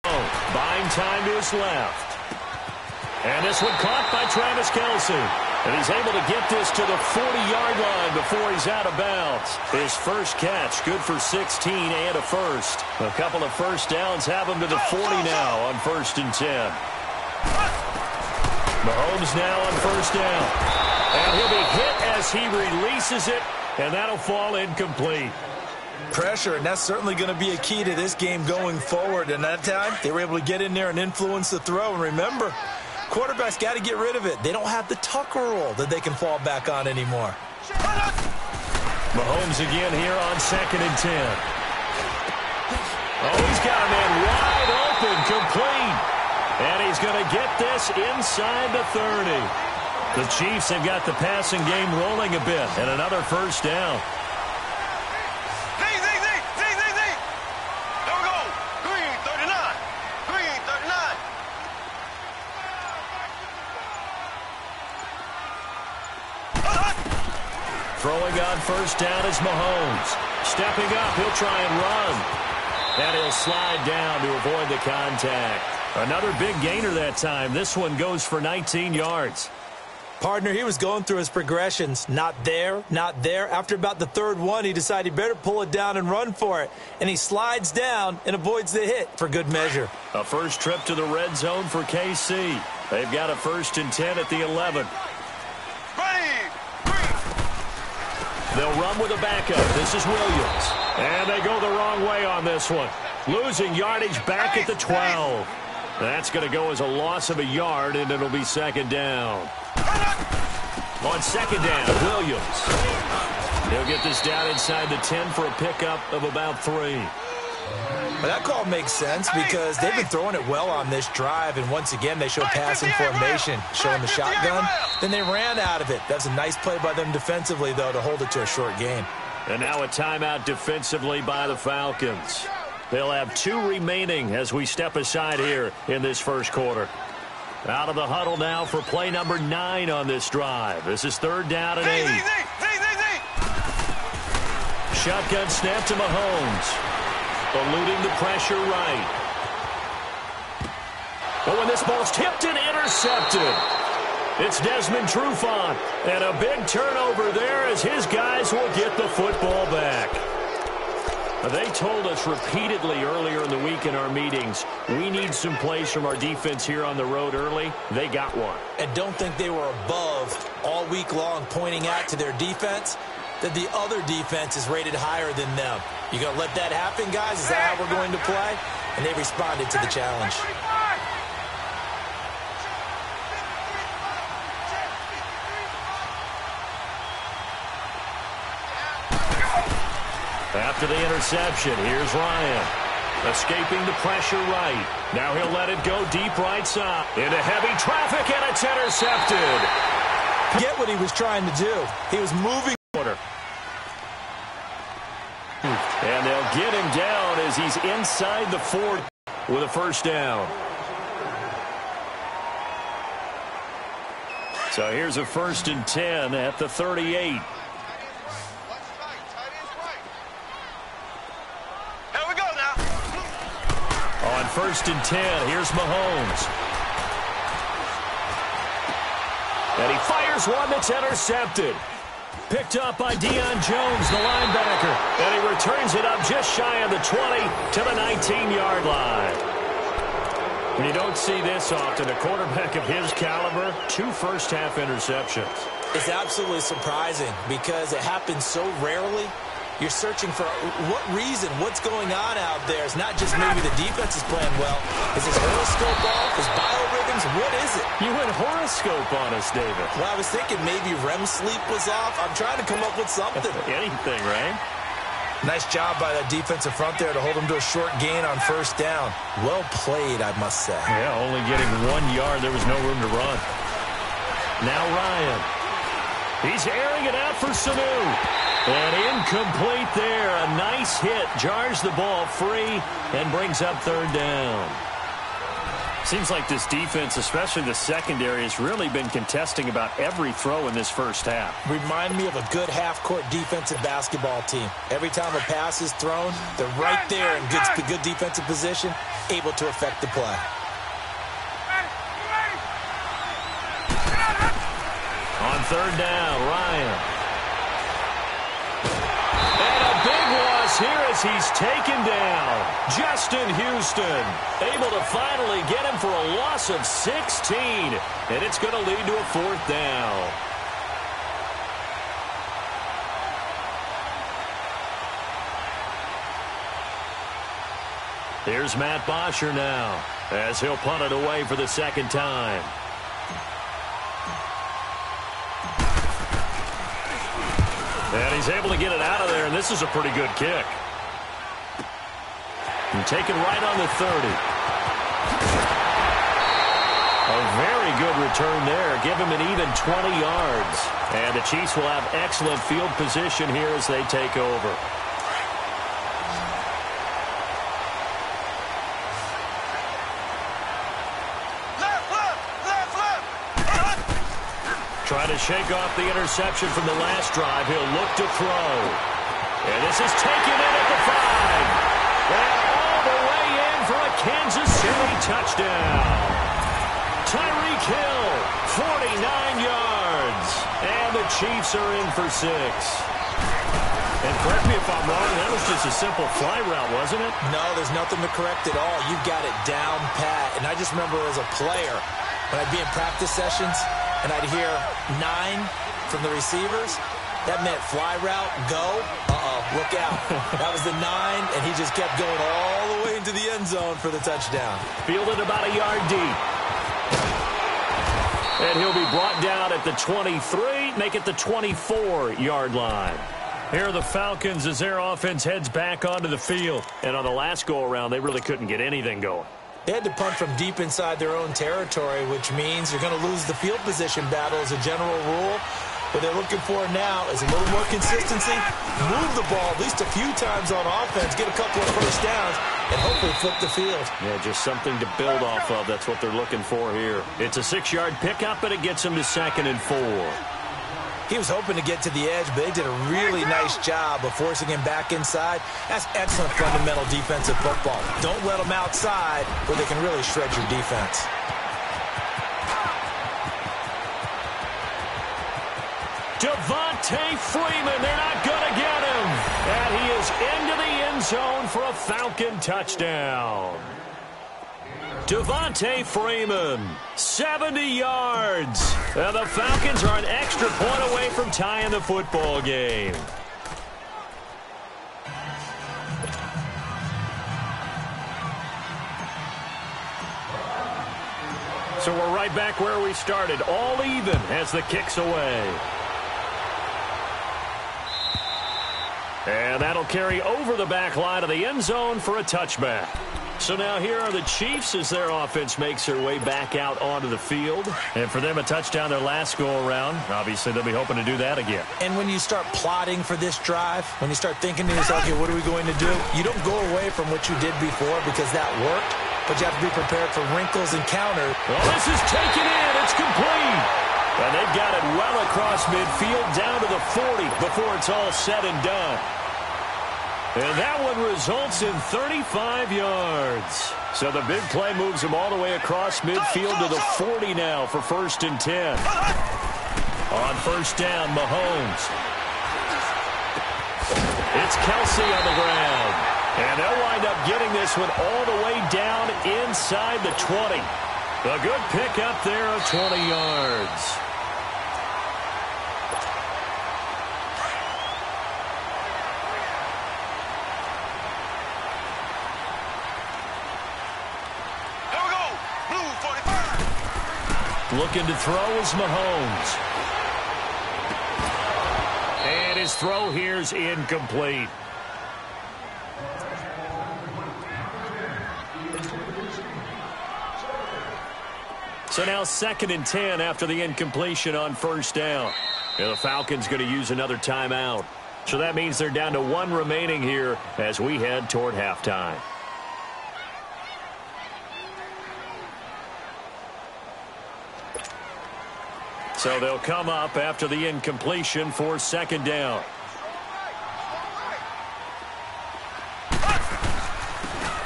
Buying time to his left. And this one caught by Travis Kelce. And he's able to get this to the 40-yard line before he's out of bounds. His first catch, good for 16 and a first. A couple of first downs have him to the 40 now on 1st and 10. Mahomes now on first down. And he'll be hit as he releases it, and that'll fall incomplete. Pressure, and that's certainly going to be a key to this game going forward. And that time, they were able to get in there and influence the throw. And remember, quarterbacks got to get rid of it. They don't have the Tucker rule that they can fall back on anymore. Mahomes again here on 2nd and 10. Oh, he's got a man wide open, complete. And he's going to get this inside the 30. The Chiefs have got the passing game rolling a bit, and another first down. There we go. Green 39. Green 39. Throwing on first down is Mahomes. Stepping up, he'll try and run. And he'll slide down to avoid the contact. Another big gainer that time. This one goes for 19 yards. Partner, he was going through his progressions. Not there, not there. After about the third one, he decided he better pull it down and run for it. And he slides down and avoids the hit for good measure. A first trip to the red zone for KC. They've got a 1st and 10 at the 11. They'll run with a backup. This is Williams. And they go the wrong way on this one. Losing yardage back at the 12. That's going to go as a loss of a yard, and it'll be 2nd down. On 2nd down, Williams. He'll get this down inside the 10 for a pickup of about 3. Well, that call makes sense because they've been throwing it well on this drive, and once again they show passing formation, showing the shotgun. Then they ran out of it. That's a nice play by them defensively, though, to hold it to a short gain. And now a timeout defensively by the Falcons. They'll have 2 remaining as we step aside here in this first quarter. Out of the huddle now for play number 9 on this drive. This is 3rd down and 8. Shotgun snap to Mahomes. Eluding the pressure right. But when this ball's tipped and intercepted, it's Desmond Trufant. And a big turnover there as his guys will get the football back. They told us repeatedly earlier in the week in our meetings, we need some plays from our defense here on the road early. They got one. And don't think they were above all week long pointing out to their defense that the other defense is rated higher than them. You going to let that happen, guys? Is that how we're going to play? And they responded to the challenge. After the interception, here's Ryan. Escaping the pressure right. Now he'll let it go deep right side. Into heavy traffic, and it's intercepted. Get what he was trying to do. He was moving. And they'll get him down as he's inside the 4 with a first down. So here's a 1st and 10 at the 38. On 1st and 10, here's Mahomes. And he fires one that's intercepted. Picked up by Deion Jones, the linebacker. And he returns it up just shy of the 20 to the 19-yard line. And you don't see this often. A quarterback of his caliber, 2 first-half interceptions. It's absolutely surprising because it happens so rarely. You're searching for what reason, what's going on out there. It's not just maybe the defense is playing well. Is his horoscope off? His biorhythms? What is it? You went horoscope on us, David. Well, I was thinking maybe REM sleep was off. I'm trying to come up with something. Anything, right? Nice job by that defensive front there to hold him to a short gain on 1st down. Well played, I must say. Yeah, only getting 1 yard. There was no room to run. Now Ryan. He's airing it out for Sanu. And incomplete there. A nice hit. Jars the ball free and brings up 3rd down. Seems like this defense, especially the secondary, has really been contesting about every throw in this first half. Remind me of a good half-court defensive basketball team. Every time a pass is thrown, they're right there in good defensive position, able to affect the play. On 3rd down, Ryan. And a big loss here as he's taken down. Justin Houston able to finally get him for a loss of 16. And it's going to lead to a 4th down. Here's Matt Bosher now as he'll punt it away for the 2nd time. And he's able to get it out of there, and this is a pretty good kick. And taken right on the 30. A very good return there. Give him an even 20 yards. And the Chiefs will have excellent field position here as they take over. Trying to shake off the interception from the last drive. He'll look to throw. And this is taken in at the 5. And all the way in for a Kansas City touchdown. Tyreek Hill, 49 yards. And the Chiefs are in for 6. And correct me if I'm wrong, that was just a simple fly route, wasn't it? No, there's nothing to correct at all. You've got it down pat. And I just remember as a player, when I'd be in practice sessions, and I'd hear 9 from the receivers, that meant fly route, go. Look out. That was the 9, and he just kept going all the way into the end zone for the touchdown. Fielded about a yard deep. And he'll be brought down at the 23, make it the 24-yard line. Here are the Falcons as their offense heads back onto the field. And on the last go-around, they really couldn't get anything going. They had to punt from deep inside their own territory, which means you're going to lose the field position battle as a general rule. What they're looking for now is a little more consistency, move the ball at least a few times on offense, get a couple of first downs, and hopefully flip the field. Yeah, just something to build off of. That's what they're looking for here. It's a 6-yard pickup, but it gets them to 2nd and 4. He was hoping to get to the edge, but they did a really nice job of forcing him back inside. That's excellent fundamental defensive football. Don't let them outside where they can really shred your defense. Devontae Freeman, they're not going to get him. And he is into the end zone for a Falcon touchdown. Devontae Freeman, 70 yards. And the Falcons are an extra point away from tying the football game. So we're right back where we started, all even as the kick's away. And that'll carry over the back line of the end zone for a touchback. So now here are the Chiefs as their offense makes their way back out onto the field. And for them, a touchdown their last go-around. Obviously, they'll be hoping to do that again. And when you start plotting for this drive, when you start thinking to yourself, okay, what are we going to do? You don't go away from what you did before because that worked, but you have to be prepared for wrinkles and counters. Well, this is taken in. It's complete. And they've got it well across midfield down to the 40 before it's all said and done. And that one results in 35 yards. So the big play moves them all the way across midfield to the 40 now for 1st and 10. On 1st down, Mahomes. It's Kelsey on the ground. And they'll wind up getting this one all the way down inside the 20. A good pickup there of 20 yards. Looking to throw is Mahomes. And his throw here's incomplete. So now 2nd and 10 after the incompletion on 1st down. And the Falcons going to use another timeout. So that means they're down to 1 remaining here as we head toward halftime. So they'll come up after the incompletion for 2nd down.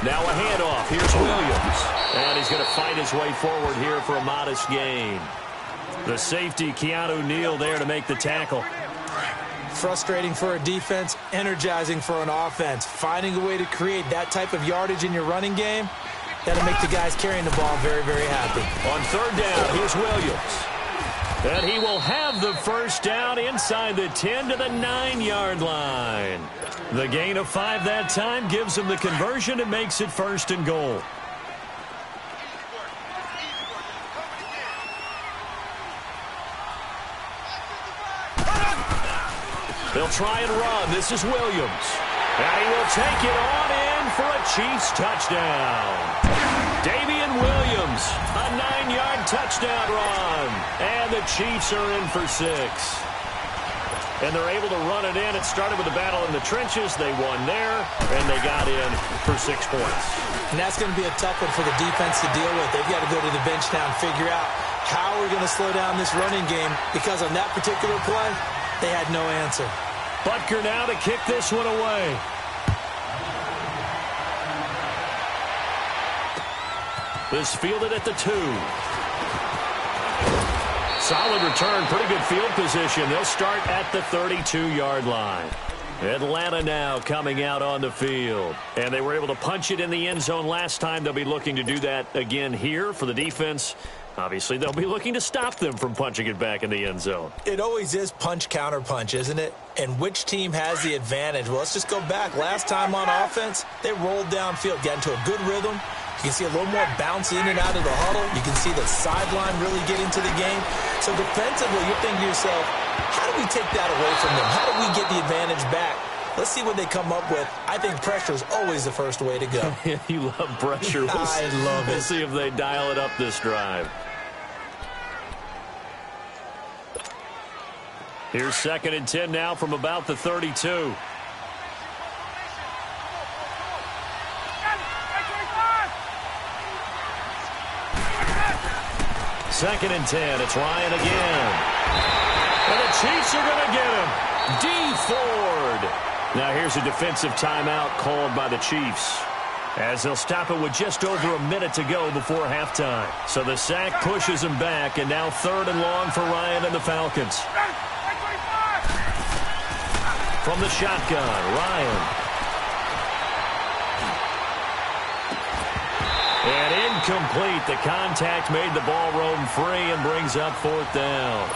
Now a handoff. Here's Williams. And he's going to fight his way forward here for a modest gain. The safety, Keanu Neal, there to make the tackle. Frustrating for a defense, energizing for an offense. Finding a way to create that type of yardage in your running game, that'll make the guys carrying the ball very, very happy. On 3rd down, here's Williams. And he will have the 1st down inside the 10 to the 9-yard line. The gain of 5 that time gives him the conversion and makes it 1st and goal. They'll try and run. This is Williams. And he will take it on in for a Chiefs touchdown. Damian Williams, a 9-yard touchdown run. And the Chiefs are in for 6. And they're able to run it in. It started with a battle in the trenches. They won there, and they got in for 6 points. And that's going to be a tough one for the defense to deal with. They've got to go to the bench now and figure out how we're going to slow down this running game, because on that particular play, they had no answer. Butker now to kick this one away. This fielded at the 2. Solid return, pretty good field position. They'll start at the 32-yard line. Atlanta now coming out on the field. And they were able to punch it in the end zone last time. They'll be looking to do that again here for the defense. Obviously, they'll be looking to stop them from punching it back in the end zone. It always is punch, counter punch, isn't it? And which team has the advantage? Well, let's just go back. Last time on offense, they rolled downfield, got into a good rhythm. You can see a little more bounce in and out of the huddle. You can see the sideline really get into the game. So defensively, you're thinking to yourself, how do we take that away from them? How do we get the advantage back? Let's see what they come up with. I think pressure is always the first way to go. You love pressure. I love it. We'll see if they dial it up this drive. Here's 2nd and 10 now from about the 32. Second and 10. It's Ryan again. And the Chiefs are going to get him. D. Ford. Now here's a defensive timeout called by the Chiefs, as they'll stop it with just over a minute to go before halftime. So the sack pushes him back, and now 3rd and long for Ryan and the Falcons. From the shotgun, Ryan. And incomplete. The contact made the ball roam free and brings up 4th down.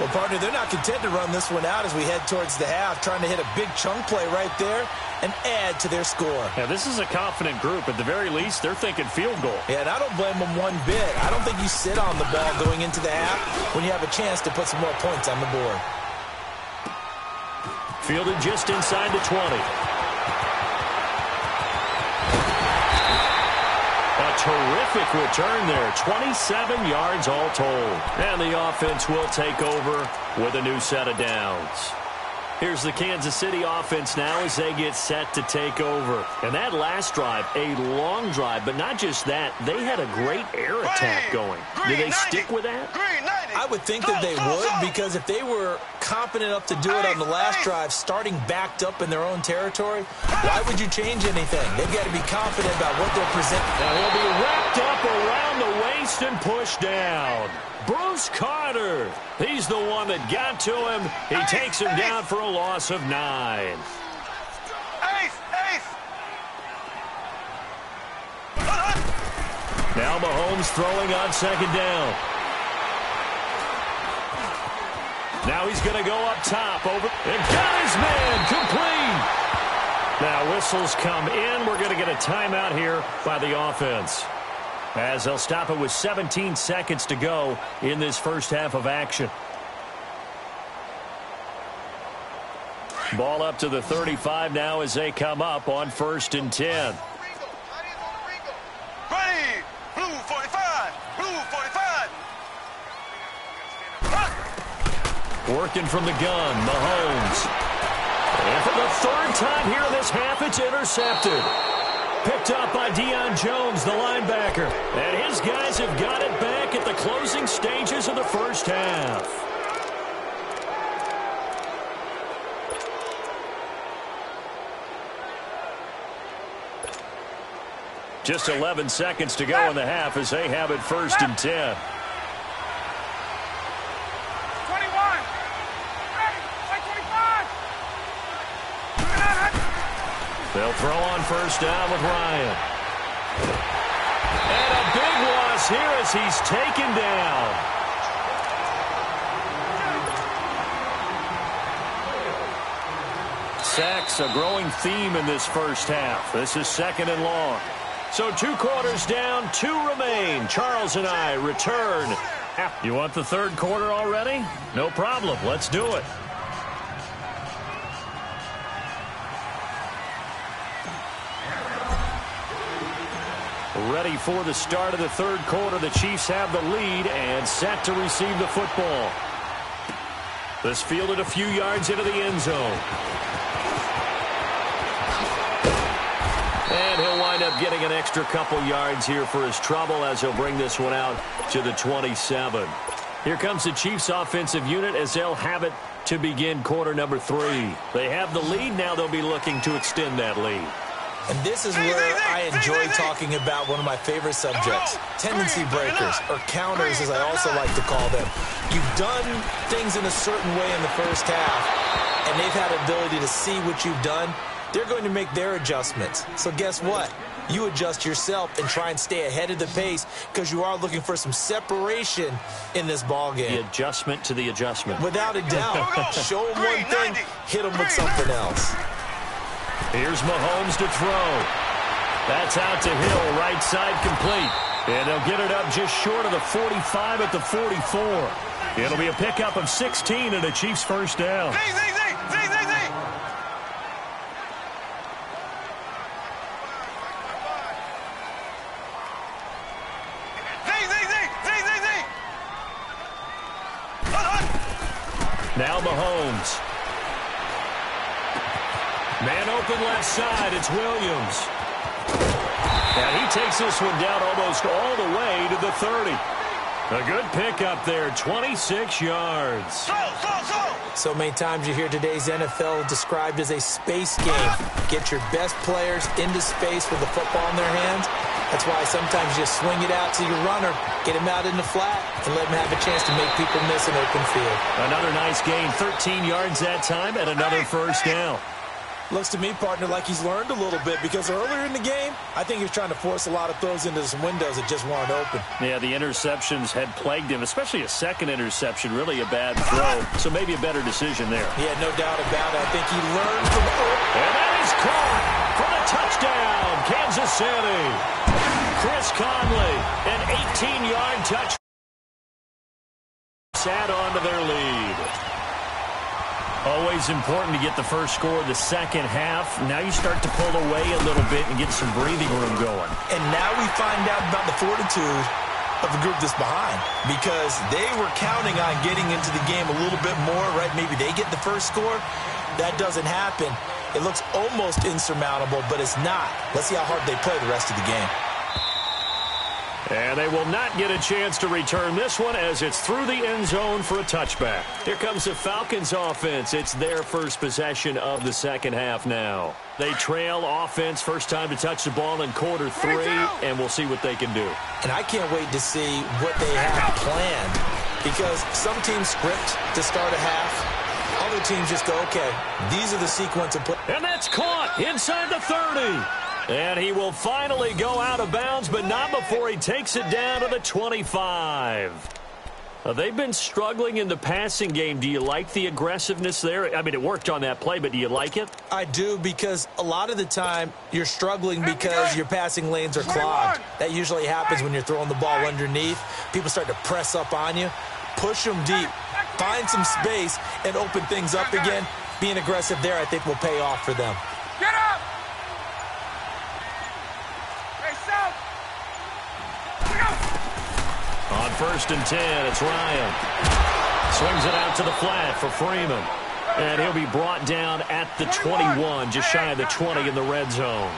Well, partner, they're not content to run this one out as we head towards the half, trying to hit a big chunk play right there and add to their score. Yeah, this is a confident group. At the very least, they're thinking field goal. Yeah, and I don't blame them one bit. I don't think you sit on the ball going into the half when you have a chance to put some more points on the board. Fielded just inside the 20. Terrific return there. 27 yards all told. And the offense will take over with a new set of downs. Here's the Kansas City offense now as they get set to take over. And that last drive, a long drive, but not just that. They had a great air attack going. Did they stick with that? I would think that they would, because if they were competent enough to do it on the last drive, starting backed up in their own territory, why would you change anything? They've got to be confident about what they're presenting. Now he'll be wrapped up around the waist and pushed down. Bruce Carter, he's the one that got to him. He takes him down for a loss of 9. Now Mahomes throwing on 2nd down. Now he's going to go up top over and got his man complete. Now whistles come in. We're going to get a timeout here by the offense, as they'll stop it with 17 seconds to go in this first half of action. Ball up to the 35 now as they come up on 1st and 10. Ready, blue 45, blue 45. Working from the gun, Mahomes. And for the 3rd time here in this half, it's intercepted. Picked up by Deion Jones, the linebacker. And his guys have got it back at the closing stages of the first half. Just 11 seconds to go in the half as they have it 1st and 10. 21. Ready, 25. They'll throw on 1st down with Ryan. And a big loss here as he's taken down. Sacks, a growing theme in this first half. This is 2nd and long. So 2 quarters down, 2 remain. Charles and I return. You want the 3rd quarter already? No problem. Let's do it. ready for the start of the third quarter. The Chiefs have the lead and set to receive the football. This fielded a few yards into the end zone. And he'll wind up getting an extra couple yards here for his trouble as he'll bring this one out to the 27. Here comes the Chiefs offensive unit as they'll have it to begin quarter number 3. They have the lead. Now they'll be looking to extend that lead. And this is where I enjoy talking about one of my favorite subjects, tendency breakers, or counters as I also like to call them. You've done things in a certain way in the first half, and they've had the ability to see what you've done. They're going to make their adjustments. So guess what? You adjust yourself and try and stay ahead of the pace because you are looking for some separation in this ball game. The adjustment to the adjustment. Without a doubt. Show them one thing, hit them with something else. Here's Mahomes to throw. That's out to Hill, right side complete. And they'll get it up just short of the 45 at the 44. It'll be a pickup of 16 and a Chiefs first down. Now Mahomes. Man open left side, it's Williams. And he takes this one down almost all the way to the 30. A good pickup there, 26 yards. So many times you hear today's NFL described as a space game. Get your best players into space with the football in their hands. That's why sometimes you just swing it out to your runner, get him out in the flat, and let him have a chance to make people miss an open field. Another nice gain, 13 yards that time, and another first down. Looks to me, partner, like he's learned a little bit because earlier in the game, I think he was trying to force a lot of throws into some windows that just weren't open. Yeah, the interceptions had plagued him, especially a second interception, really a bad throw. So maybe a better decision there. Yeah, no doubt about it. I think he learned from... And that is caught for the touchdown, Kansas City. Chris Conley, an 18-yard touch. Add on to their lead. Always important to get the first score of the second half. Now you start to pull away a little bit and get some breathing room going. And now we find out about the fortitude of the group that's behind because they were counting on getting into the game a little bit more, right? Maybe they get the first score. That doesn't happen. It looks almost insurmountable, but it's not. Let's see how hard they play the rest of the game. And they will not get a chance to return this one as it's through the end zone for a touchback. Here comes the Falcons offense. It's their first possession of the second half now. They trail offense, first time to touch the ball in quarter 3, and we'll see what they can do. And I can't wait to see what they have planned because some teams script to start a half. Other teams just go, okay, these are the sequence of play. And that's caught inside the 30. And he will finally go out of bounds, but not before he takes it down to the 25. They've been struggling in the passing game. Do you like the aggressiveness there? I mean, it worked on that play, but do you like it? I do because a lot of the time you're struggling because your passing lanes are clogged. That usually happens when you're throwing the ball underneath. People start to press up on you, push them deep, find some space, and open things up again. Being aggressive there, I think, will pay off for them. Get up! On 1st and 10, it's Ryan. Swings it out to the flat for Freeman. And he'll be brought down at the 21, just shy of the 20 in the red zone.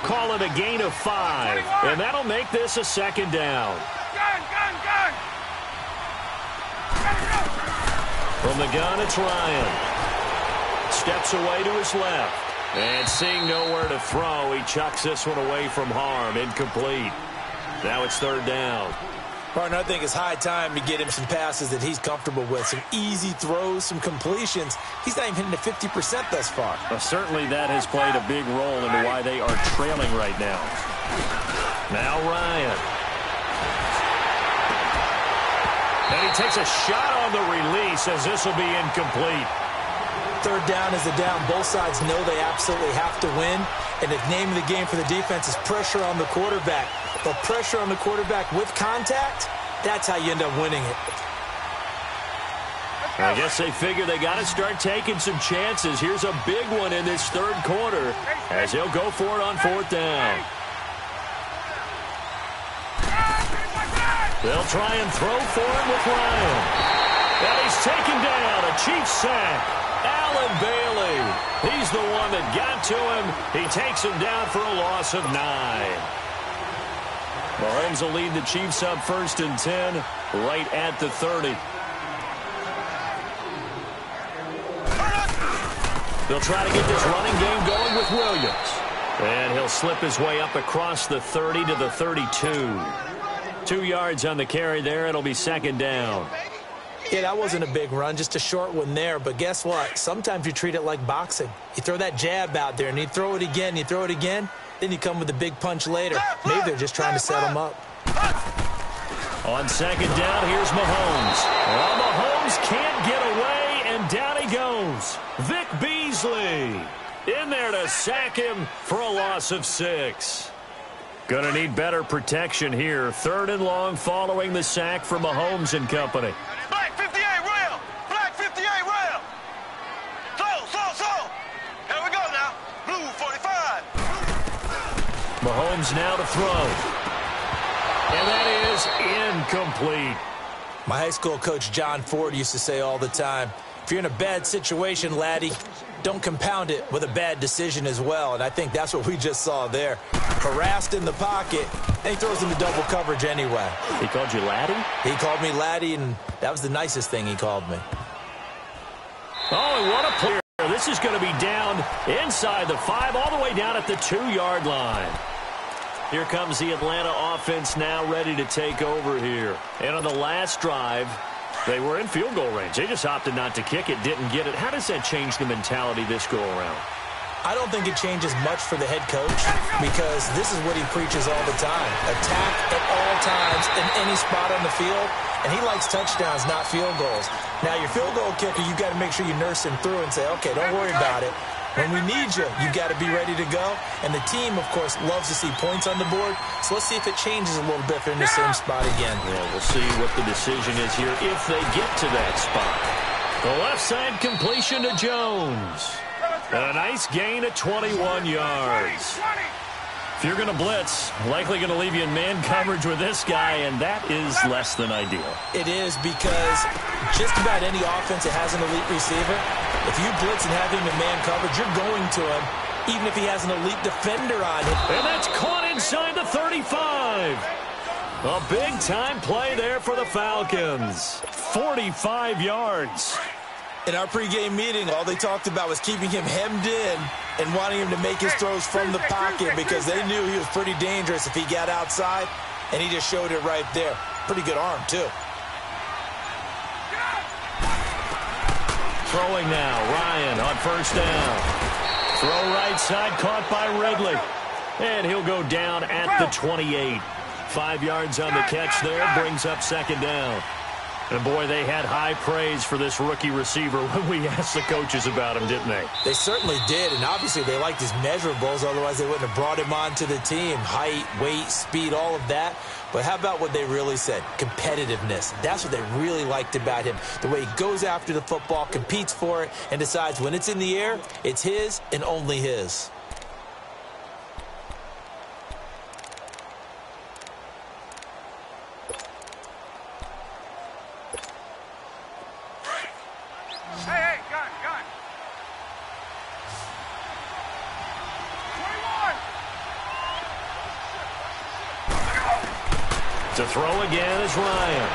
Call it a gain of 5, and that'll make this a second down. Gun! From the gun, it's Ryan. Steps away to his left. And seeing nowhere to throw, he chucks this one away from harm. Incomplete. Now it's third down. Partner, I think it's high time to get him some passes that he's comfortable with. Some easy throws, some completions. He's not even hitting the 50% thus far. Well, certainly that has played a big role into why they are trailing right now. Now Ryan. And he takes a shot on the release as this will be incomplete. Third down is a down. Both sides know they absolutely have to win. And the name of the game for the defense is pressure on the quarterback. But pressure on the quarterback with contact, that's how you end up winning it. I guess they figure they got to start taking some chances. Here's a big one in this third quarter as he'll go for it on 4th down. They'll try and throw for him with Ryan. And he's taken down. A Chiefs sack. Allen Bailey. He's the one that got to him. He takes him down for a loss of 9. Mahomes will lead the Chiefs up 1st and 10 right at the 30. They'll try to get this running game going with Williams. And he'll slip his way up across the 30 to the 32. 2 yards on the carry there. It'll be 2nd down. Yeah, that wasn't a big run, just a short one there. But guess what? Sometimes you treat it like boxing. You throw that jab out there, and you throw it again, you throw it again, then you come with a big punch later. Maybe they're just trying to set him up. On 2nd down, here's Mahomes. Well, Mahomes can't get away, and down he goes. Vic Beasley in there to sack him for a loss of 6. Going to need better protection here. 3rd and long following the sack from Mahomes and company. Black 58 rail! Black 58 rail! Slow! Here we go now. Blue 45. Mahomes now to throw. And that is incomplete. My high school coach, John Ford, used to say all the time, if you're in a bad situation, laddie, don't compound it with a bad decision as well. And I think that's what we just saw there. Harassed in the pocket, and he throws into double coverage anyway. He called you laddie? He called me laddie, and that was the nicest thing he called me. Oh, and what a play. This is going to be down inside the 5, all the way down at the 2-yard line. Here comes the Atlanta offense now ready to take over here. And on the last drive, they were in field goal range. They just opted not to kick it, didn't get it. How does that change the mentality this go around? I don't think it changes much for the head coach because this is what he preaches all the time. Attack at all times in any spot on the field, and he likes touchdowns, not field goals. Now, your field goal kicker, you've got to make sure you nurse him through and say, okay, don't worry about it. When we need you, you've got to be ready to go. And the team, of course, loves to see points on the board. So let's see if it changes a little bit if they're in the same spot again. Well, we'll see what the decision is here if they get to that spot. The left side completion to Jones. And a nice gain of 21 yards. If you're going to blitz, likely going to leave you in man coverage with this guy, and that is less than ideal. It is because just about any offense that has an elite receiver, if you blitz and have him in man coverage, you're going to him, even if he has an elite defender on him. And that's caught inside the 35. A big-time play there for the Falcons. 45 yards. In our pregame meeting, all they talked about was keeping him hemmed in and wanting him to make his throws from the pocket because they knew he was pretty dangerous if he got outside, and he just showed it right there. Pretty good arm, too. Throwing now, Ryan on 1st down. Throw right side, caught by Ridley. And he'll go down at the 28. 5 yards on the catch there, brings up 2nd down. And, boy, they had high praise for this rookie receiver when we asked the coaches about him, didn't they? They certainly did, and obviously they liked his measurables. Otherwise, they wouldn't have brought him onto the team. Height, weight, speed, all of that. But how about what they really said? Competitiveness. That's what they really liked about him. The way he goes after the football, competes for it, and decides when it's in the air, it's his and only his. Hey, gun. 21. To throw again is Ryan.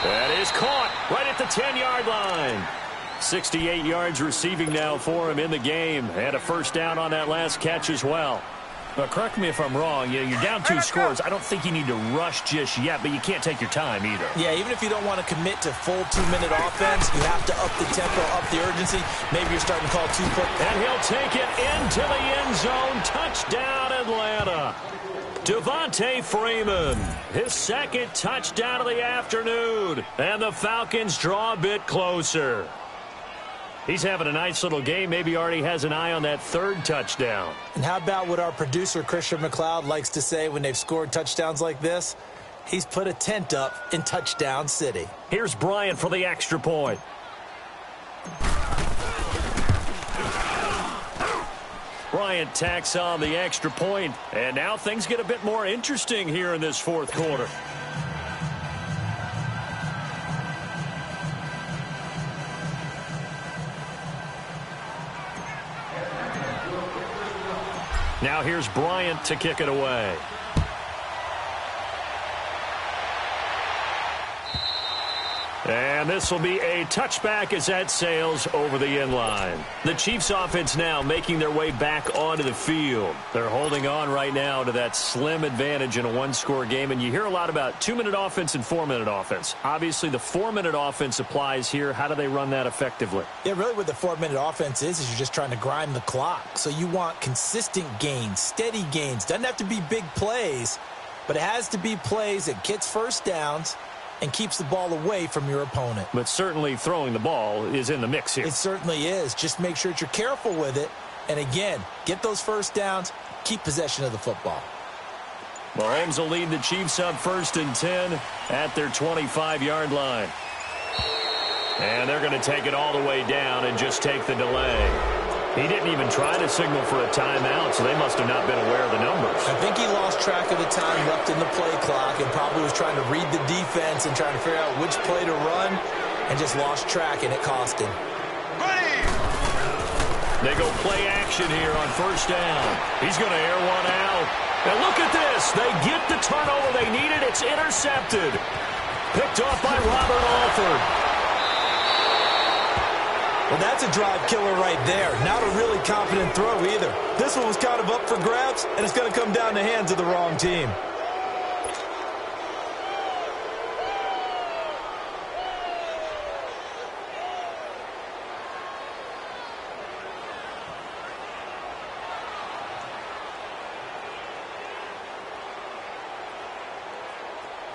That is caught right at the 10-yard line. 68 yards receiving now for him in the game. And a 1st down on that last catch as well. But correct me if I'm wrong. You're down 2 scores. I don't think you need to rush just yet, but you can't take your time either. Yeah, even if you don't want to commit to full 2-minute offense, you have to up the tempo, up the urgency. Maybe you're starting to call 2 quick. And he'll take it into the end zone. Touchdown, Atlanta. Devontae Freeman, his 2nd touchdown of the afternoon. And the Falcons draw a bit closer. He's having a nice little game. Maybe already has an eye on that 3rd touchdown. And how about what our producer, Christian McLeod, likes to say when they've scored touchdowns like this? He's put a tent up in Touchdown City. Here's Bryant for the extra point. Bryant tacks on the extra point, and now things get a bit more interesting here in this 4th quarter. Now here's Bryant to kick it away. And this will be a touchback as that sails over the end line. The Chiefs offense now making their way back onto the field. They're holding on right now to that slim advantage in a one-score game. And you hear a lot about 2-minute offense and 4-minute offense. Obviously, the 4-minute offense applies here. How do they run that effectively? Yeah, really what the 4-minute offense is you're just trying to grind the clock. So you want consistent gains, steady gains. Doesn't have to be big plays, but it has to be plays that gets first downs and keeps the ball away from your opponent. But certainly throwing the ball is in the mix here. It certainly is. Just make sure that you're careful with it. And again, get those first downs, keep possession of the football. Mahomes will lead the Chiefs up 1st and 10 at their 25-yard line. And they're going to take it all the way down and just take the delay. He didn't even try to signal for a timeout, so they must have not been aware of the numbers. I think he lost track of the time left in the play clock and probably was trying to read the defense and trying to figure out which play to run and just lost track, and it cost him. They go play action here on 1st down. He's going to air one out. And look at this. They get the turnover they needed. It's intercepted. Picked off by Robert Alford. Well, that's a drive killer right there. Not a really confident throw either. This one was kind of up for grabs, and it's going to come down the hands of the wrong team.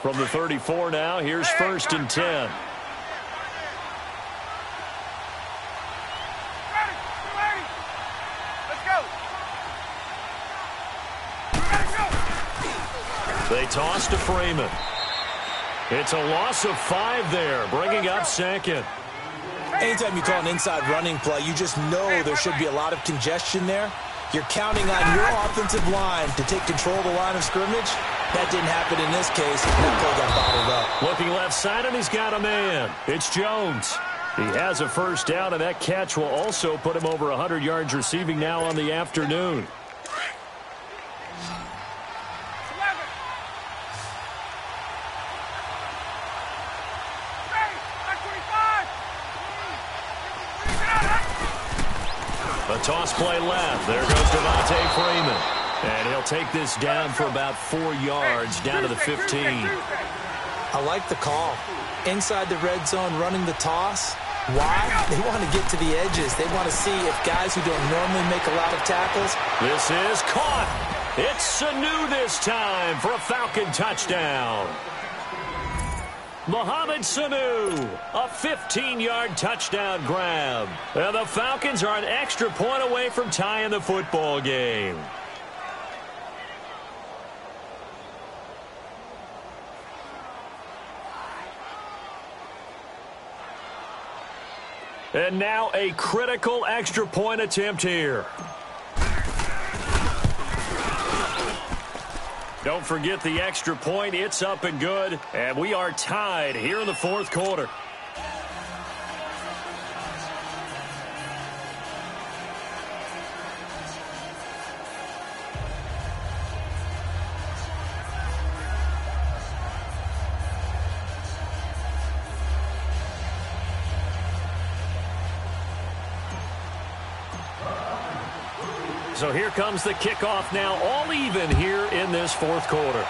From the 34 now, here's 1st and 10. They toss to Freeman. It's a loss of 5 there, bringing up 2nd. Anytime you call an inside running play, you just know there should be a lot of congestion there. You're counting on your offensive line to take control of the line of scrimmage. That didn't happen in this case. That play got bottled up. Looking left side, and he's got a man. It's Jones. He has a 1st down, and that catch will also put him over 100 yards receiving now on the afternoon. A toss play left. There goes Devontae Freeman. And he'll take this down for about 4 yards, down to the 15. I like the call. Inside the red zone, running the toss. Why? They want to get to the edges. They want to see if guys who don't normally make a lot of tackles. This is caught. It's Sanu this time for a Falcon touchdown. Mohamed Sanu, a 15-yard touchdown grab. And the Falcons are an extra point away from tying the football game. And now a critical extra point attempt here. Don't forget the extra point. It's up and good. And we are tied here in the 4th quarter. So here comes the kickoff now, all even here in this 4th quarter.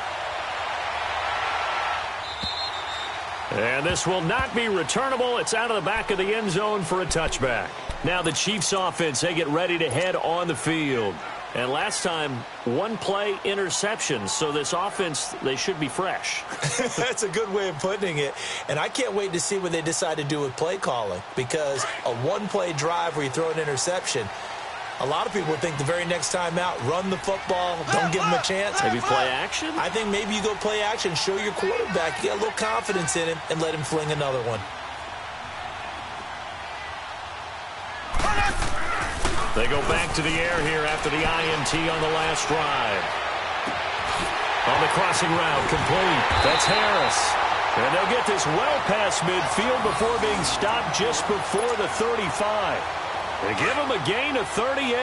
And this will not be returnable. It's out of the back of the end zone for a touchback. Now the Chiefs offense, they get ready to head on the field. And last time, 1 play interception. So this offense, they should be fresh. That's a good way of putting it. And I can't wait to see what they decide to do with play calling. Because a 1-play drive where you throw an interception, a lot of people would think the very next time out, run the football, don't give them a chance. Maybe play action? I think maybe you go play action, show your quarterback, get a little confidence in him, and let him fling another one. They go back to the air here after the INT on the last drive. On the crossing route, complete. That's Harris. And they'll get this well past midfield before being stopped just before the 35. They give him a gain of 38.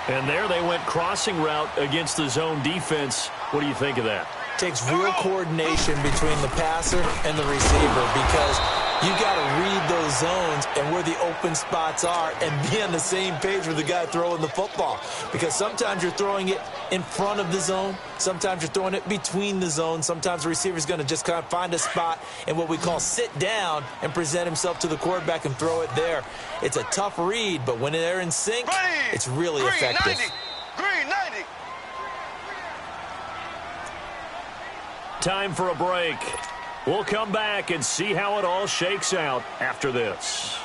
And there they went crossing route against the zone defense. What do you think of that? Takes real coordination between the passer and the receiver because you got to read those zones and where the open spots are and be on the same page with the guy throwing the football. Because sometimes you're throwing it in front of the zone. Sometimes you're throwing it between the zones. Sometimes the receiver's going to just kind of find a spot and what we call sit down and present himself to the quarterback and throw it there. It's a tough read, but when they're in sync, it's really effective. 90. Green 90. Time for a break. We'll come back and see how it all shakes out after this.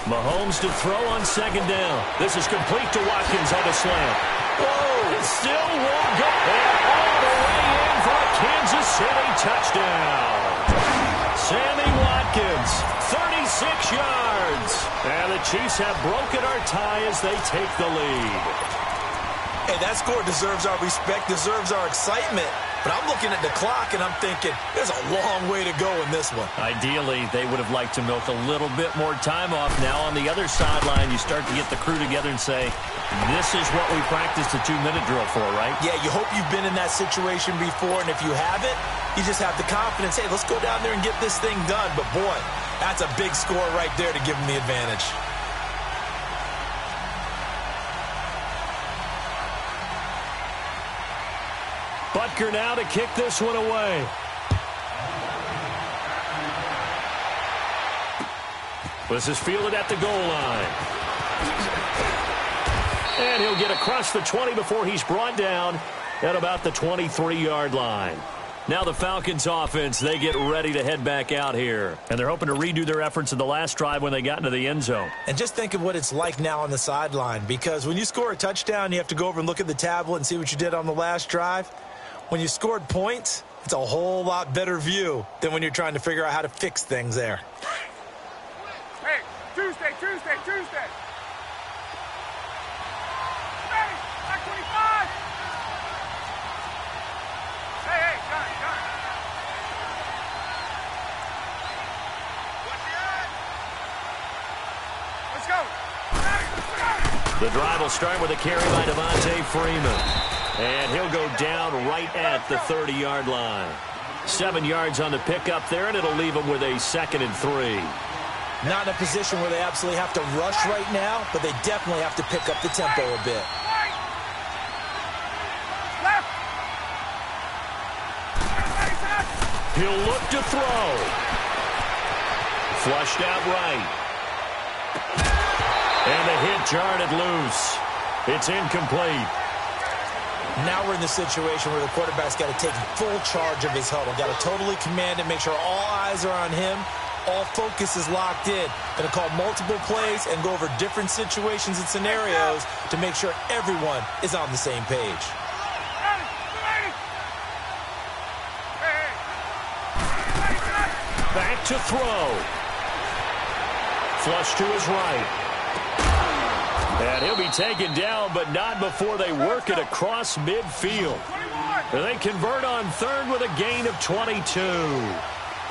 Mahomes to throw on second down. This is complete to Watkins on the slant. Whoa, still won't go. And all the way in for a Kansas City touchdown. Sammy Watkins, 36 yards. And the Chiefs have broken our tie as they take the lead. Hey, that score deserves our respect, deserves our excitement. But I'm looking at the clock, and I'm thinking, there's a long way to go in this one. Ideally, they would have liked to milk a little bit more time off. Now on the other sideline, you start to get the crew together and say, this is what we practiced a 2-minute drill for, right? Yeah, you hope you've been in that situation before, and if you haven't, you just have the confidence, hey, let's go down there and get this thing done. But, boy, that's a big score right there to give them the advantage. Butker now to kick this one away. This is fielded at the goal line. And he'll get across the 20 before he's brought down at about the 23-yard line. Now the Falcons offense, they get ready to head back out here. And they're hoping to redo their efforts in the last drive when they got into the end zone. And just think of what it's like now on the sideline, because when you score a touchdown, you have to go over and look at the tablet and see what you did on the last drive. When you scored points, it's a whole lot better view than when you're trying to figure out how to fix things there. Hey, Tuesday. Hey, back 25. Hey, got it. Let's go. The drive will start with a carry by Devontae Freeman. And he'll go down right at the 30-yard line. 7 yards on the pickup there, and it'll leave him with a 2nd and 3. Not in a position where they absolutely have to rush right now, but they definitely have to pick up the tempo a bit. Left. He'll look to throw. Flushed out right. And the hit jarred it loose. It's incomplete. Now we're in the situation where the quarterback's got to take full charge of his huddle. Got to totally command it, make sure all eyes are on him. All focus is locked in. Going to call multiple plays and go over different situations and scenarios to make sure everyone is on the same page. Back to throw. Flush to his right. And he'll be taken down, but not before they work it across midfield. And they convert on third with a gain of 22.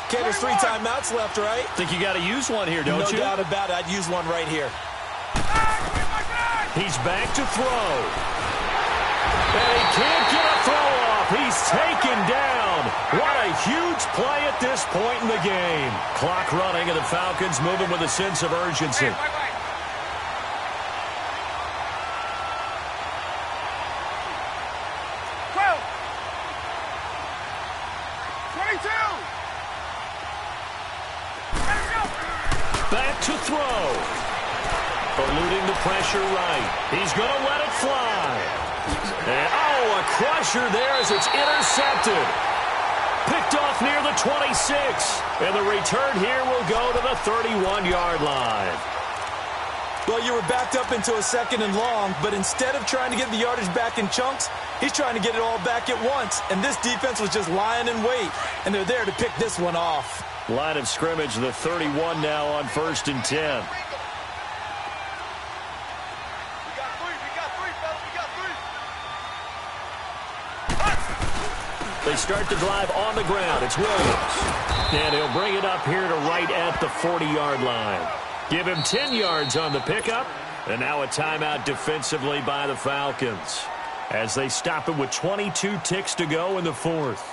Okay, there's 3 timeouts left, right? Think you got to use one here, don't you? No doubt about it. I'd use one right here. He's back to throw. And he can't get a throw off. He's taken down. What a huge play at this point in the game. Clock running, and the Falcons moving with a sense of urgency. Back to throw. Eluding the pressure right. He's going to let it fly. And, a crusher there as it's intercepted. Picked off near the 26. And the return here will go to the 31-yard line. Well, you were backed up into a 2nd and long, but instead of trying to get the yardage back in chunks, he's trying to get it all back at once. And this defense was just lying in wait, and they're there to pick this one off. Line of scrimmage, the 31 now on 1st and 10. They start the drive on the ground. It's Williams. And he'll bring it up here to right at the 40-yard line. Give him 10 yards on the pickup. And now a timeout defensively by the Falcons as they stop it with 22 ticks to go in the 4th.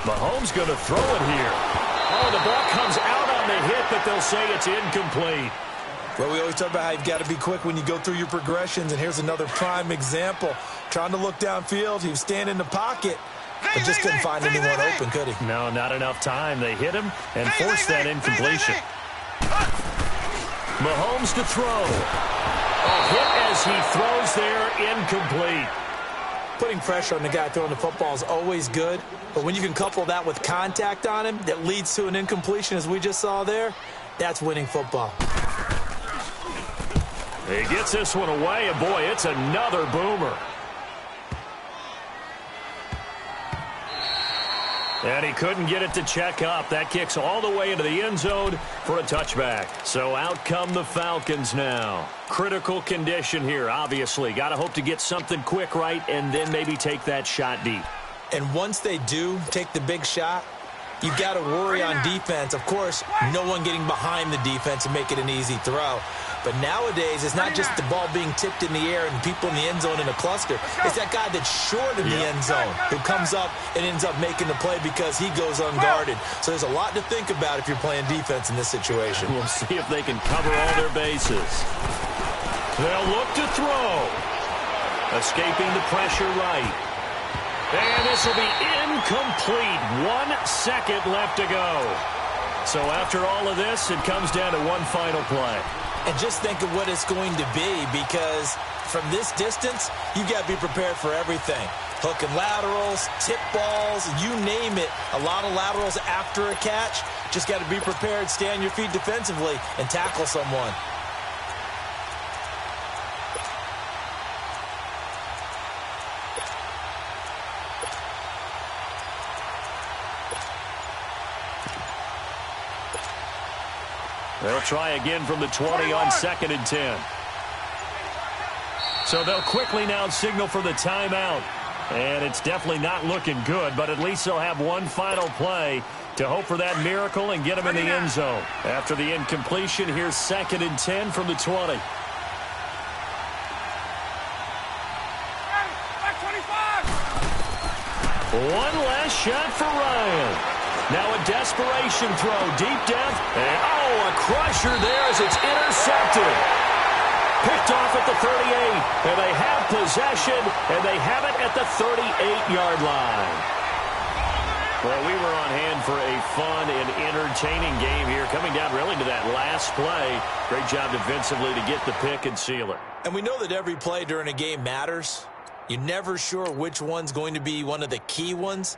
Mahomes going to throw it here. Oh, the ball comes out on the hit, but they'll say it's incomplete. Well, we always talk about how you've got to be quick when you go through your progressions, and here's another prime example. Trying to look downfield, he was standing in the pocket, but just couldn't find anyone open, could he? No, not enough time. They hit him and forced that incompletion. Mahomes to throw. A hit as he throws there, incomplete. Putting pressure on the guy throwing the football is always good, but when you can couple that with contact on him that leads to an incompletion, as we just saw there, that's winning football. He gets this one away, and boy, it's another boomer. And he couldn't get it to check up. That kicks all the way into the end zone for a touchback. So out come the Falcons now. Critical condition here, obviously. Got to hope to get something quick right and then maybe take that shot deep. And once they do take the big shot, you've got to worry on defense. Of course, no one getting behind the defense and make it an easy throw. But nowadays, it's not just the ball being tipped in the air and people in the end zone in a cluster. It's that guy that's short in the end zone who comes up and ends up making the play because he goes unguarded. So there's a lot to think about if you're playing defense in this situation. We'll see if they can cover all their bases. They'll look to throw. Escaping the pressure right. And this will be incomplete. 1 second left to go. So after all of this, it comes down to one final play. And just think of what it's going to be, because from this distance, you've got to be prepared for everything. Hook and laterals, tip balls, you name it. A lot of laterals after a catch. Just got to be prepared, stay on your feet defensively, and tackle someone. They'll try again from the 20 on 2nd and 10. So they'll quickly now signal for the timeout. And it's definitely not looking good, but at least they'll have one final play to hope for that miracle and get them in the end zone. After the incompletion, here's 2nd and 10 from the 20. One last shot for Ryan. Now a desperation throw deep down. And, a crusher there as it's intercepted. Picked off at the 38. And they have possession, and they have it at the 38-yard line. Well, we were on hand for a fun and entertaining game here, coming down really to that last play. Great job defensively to get the pick and seal it. And we know that every play during a game matters. You're never sure which one's going to be one of the key ones.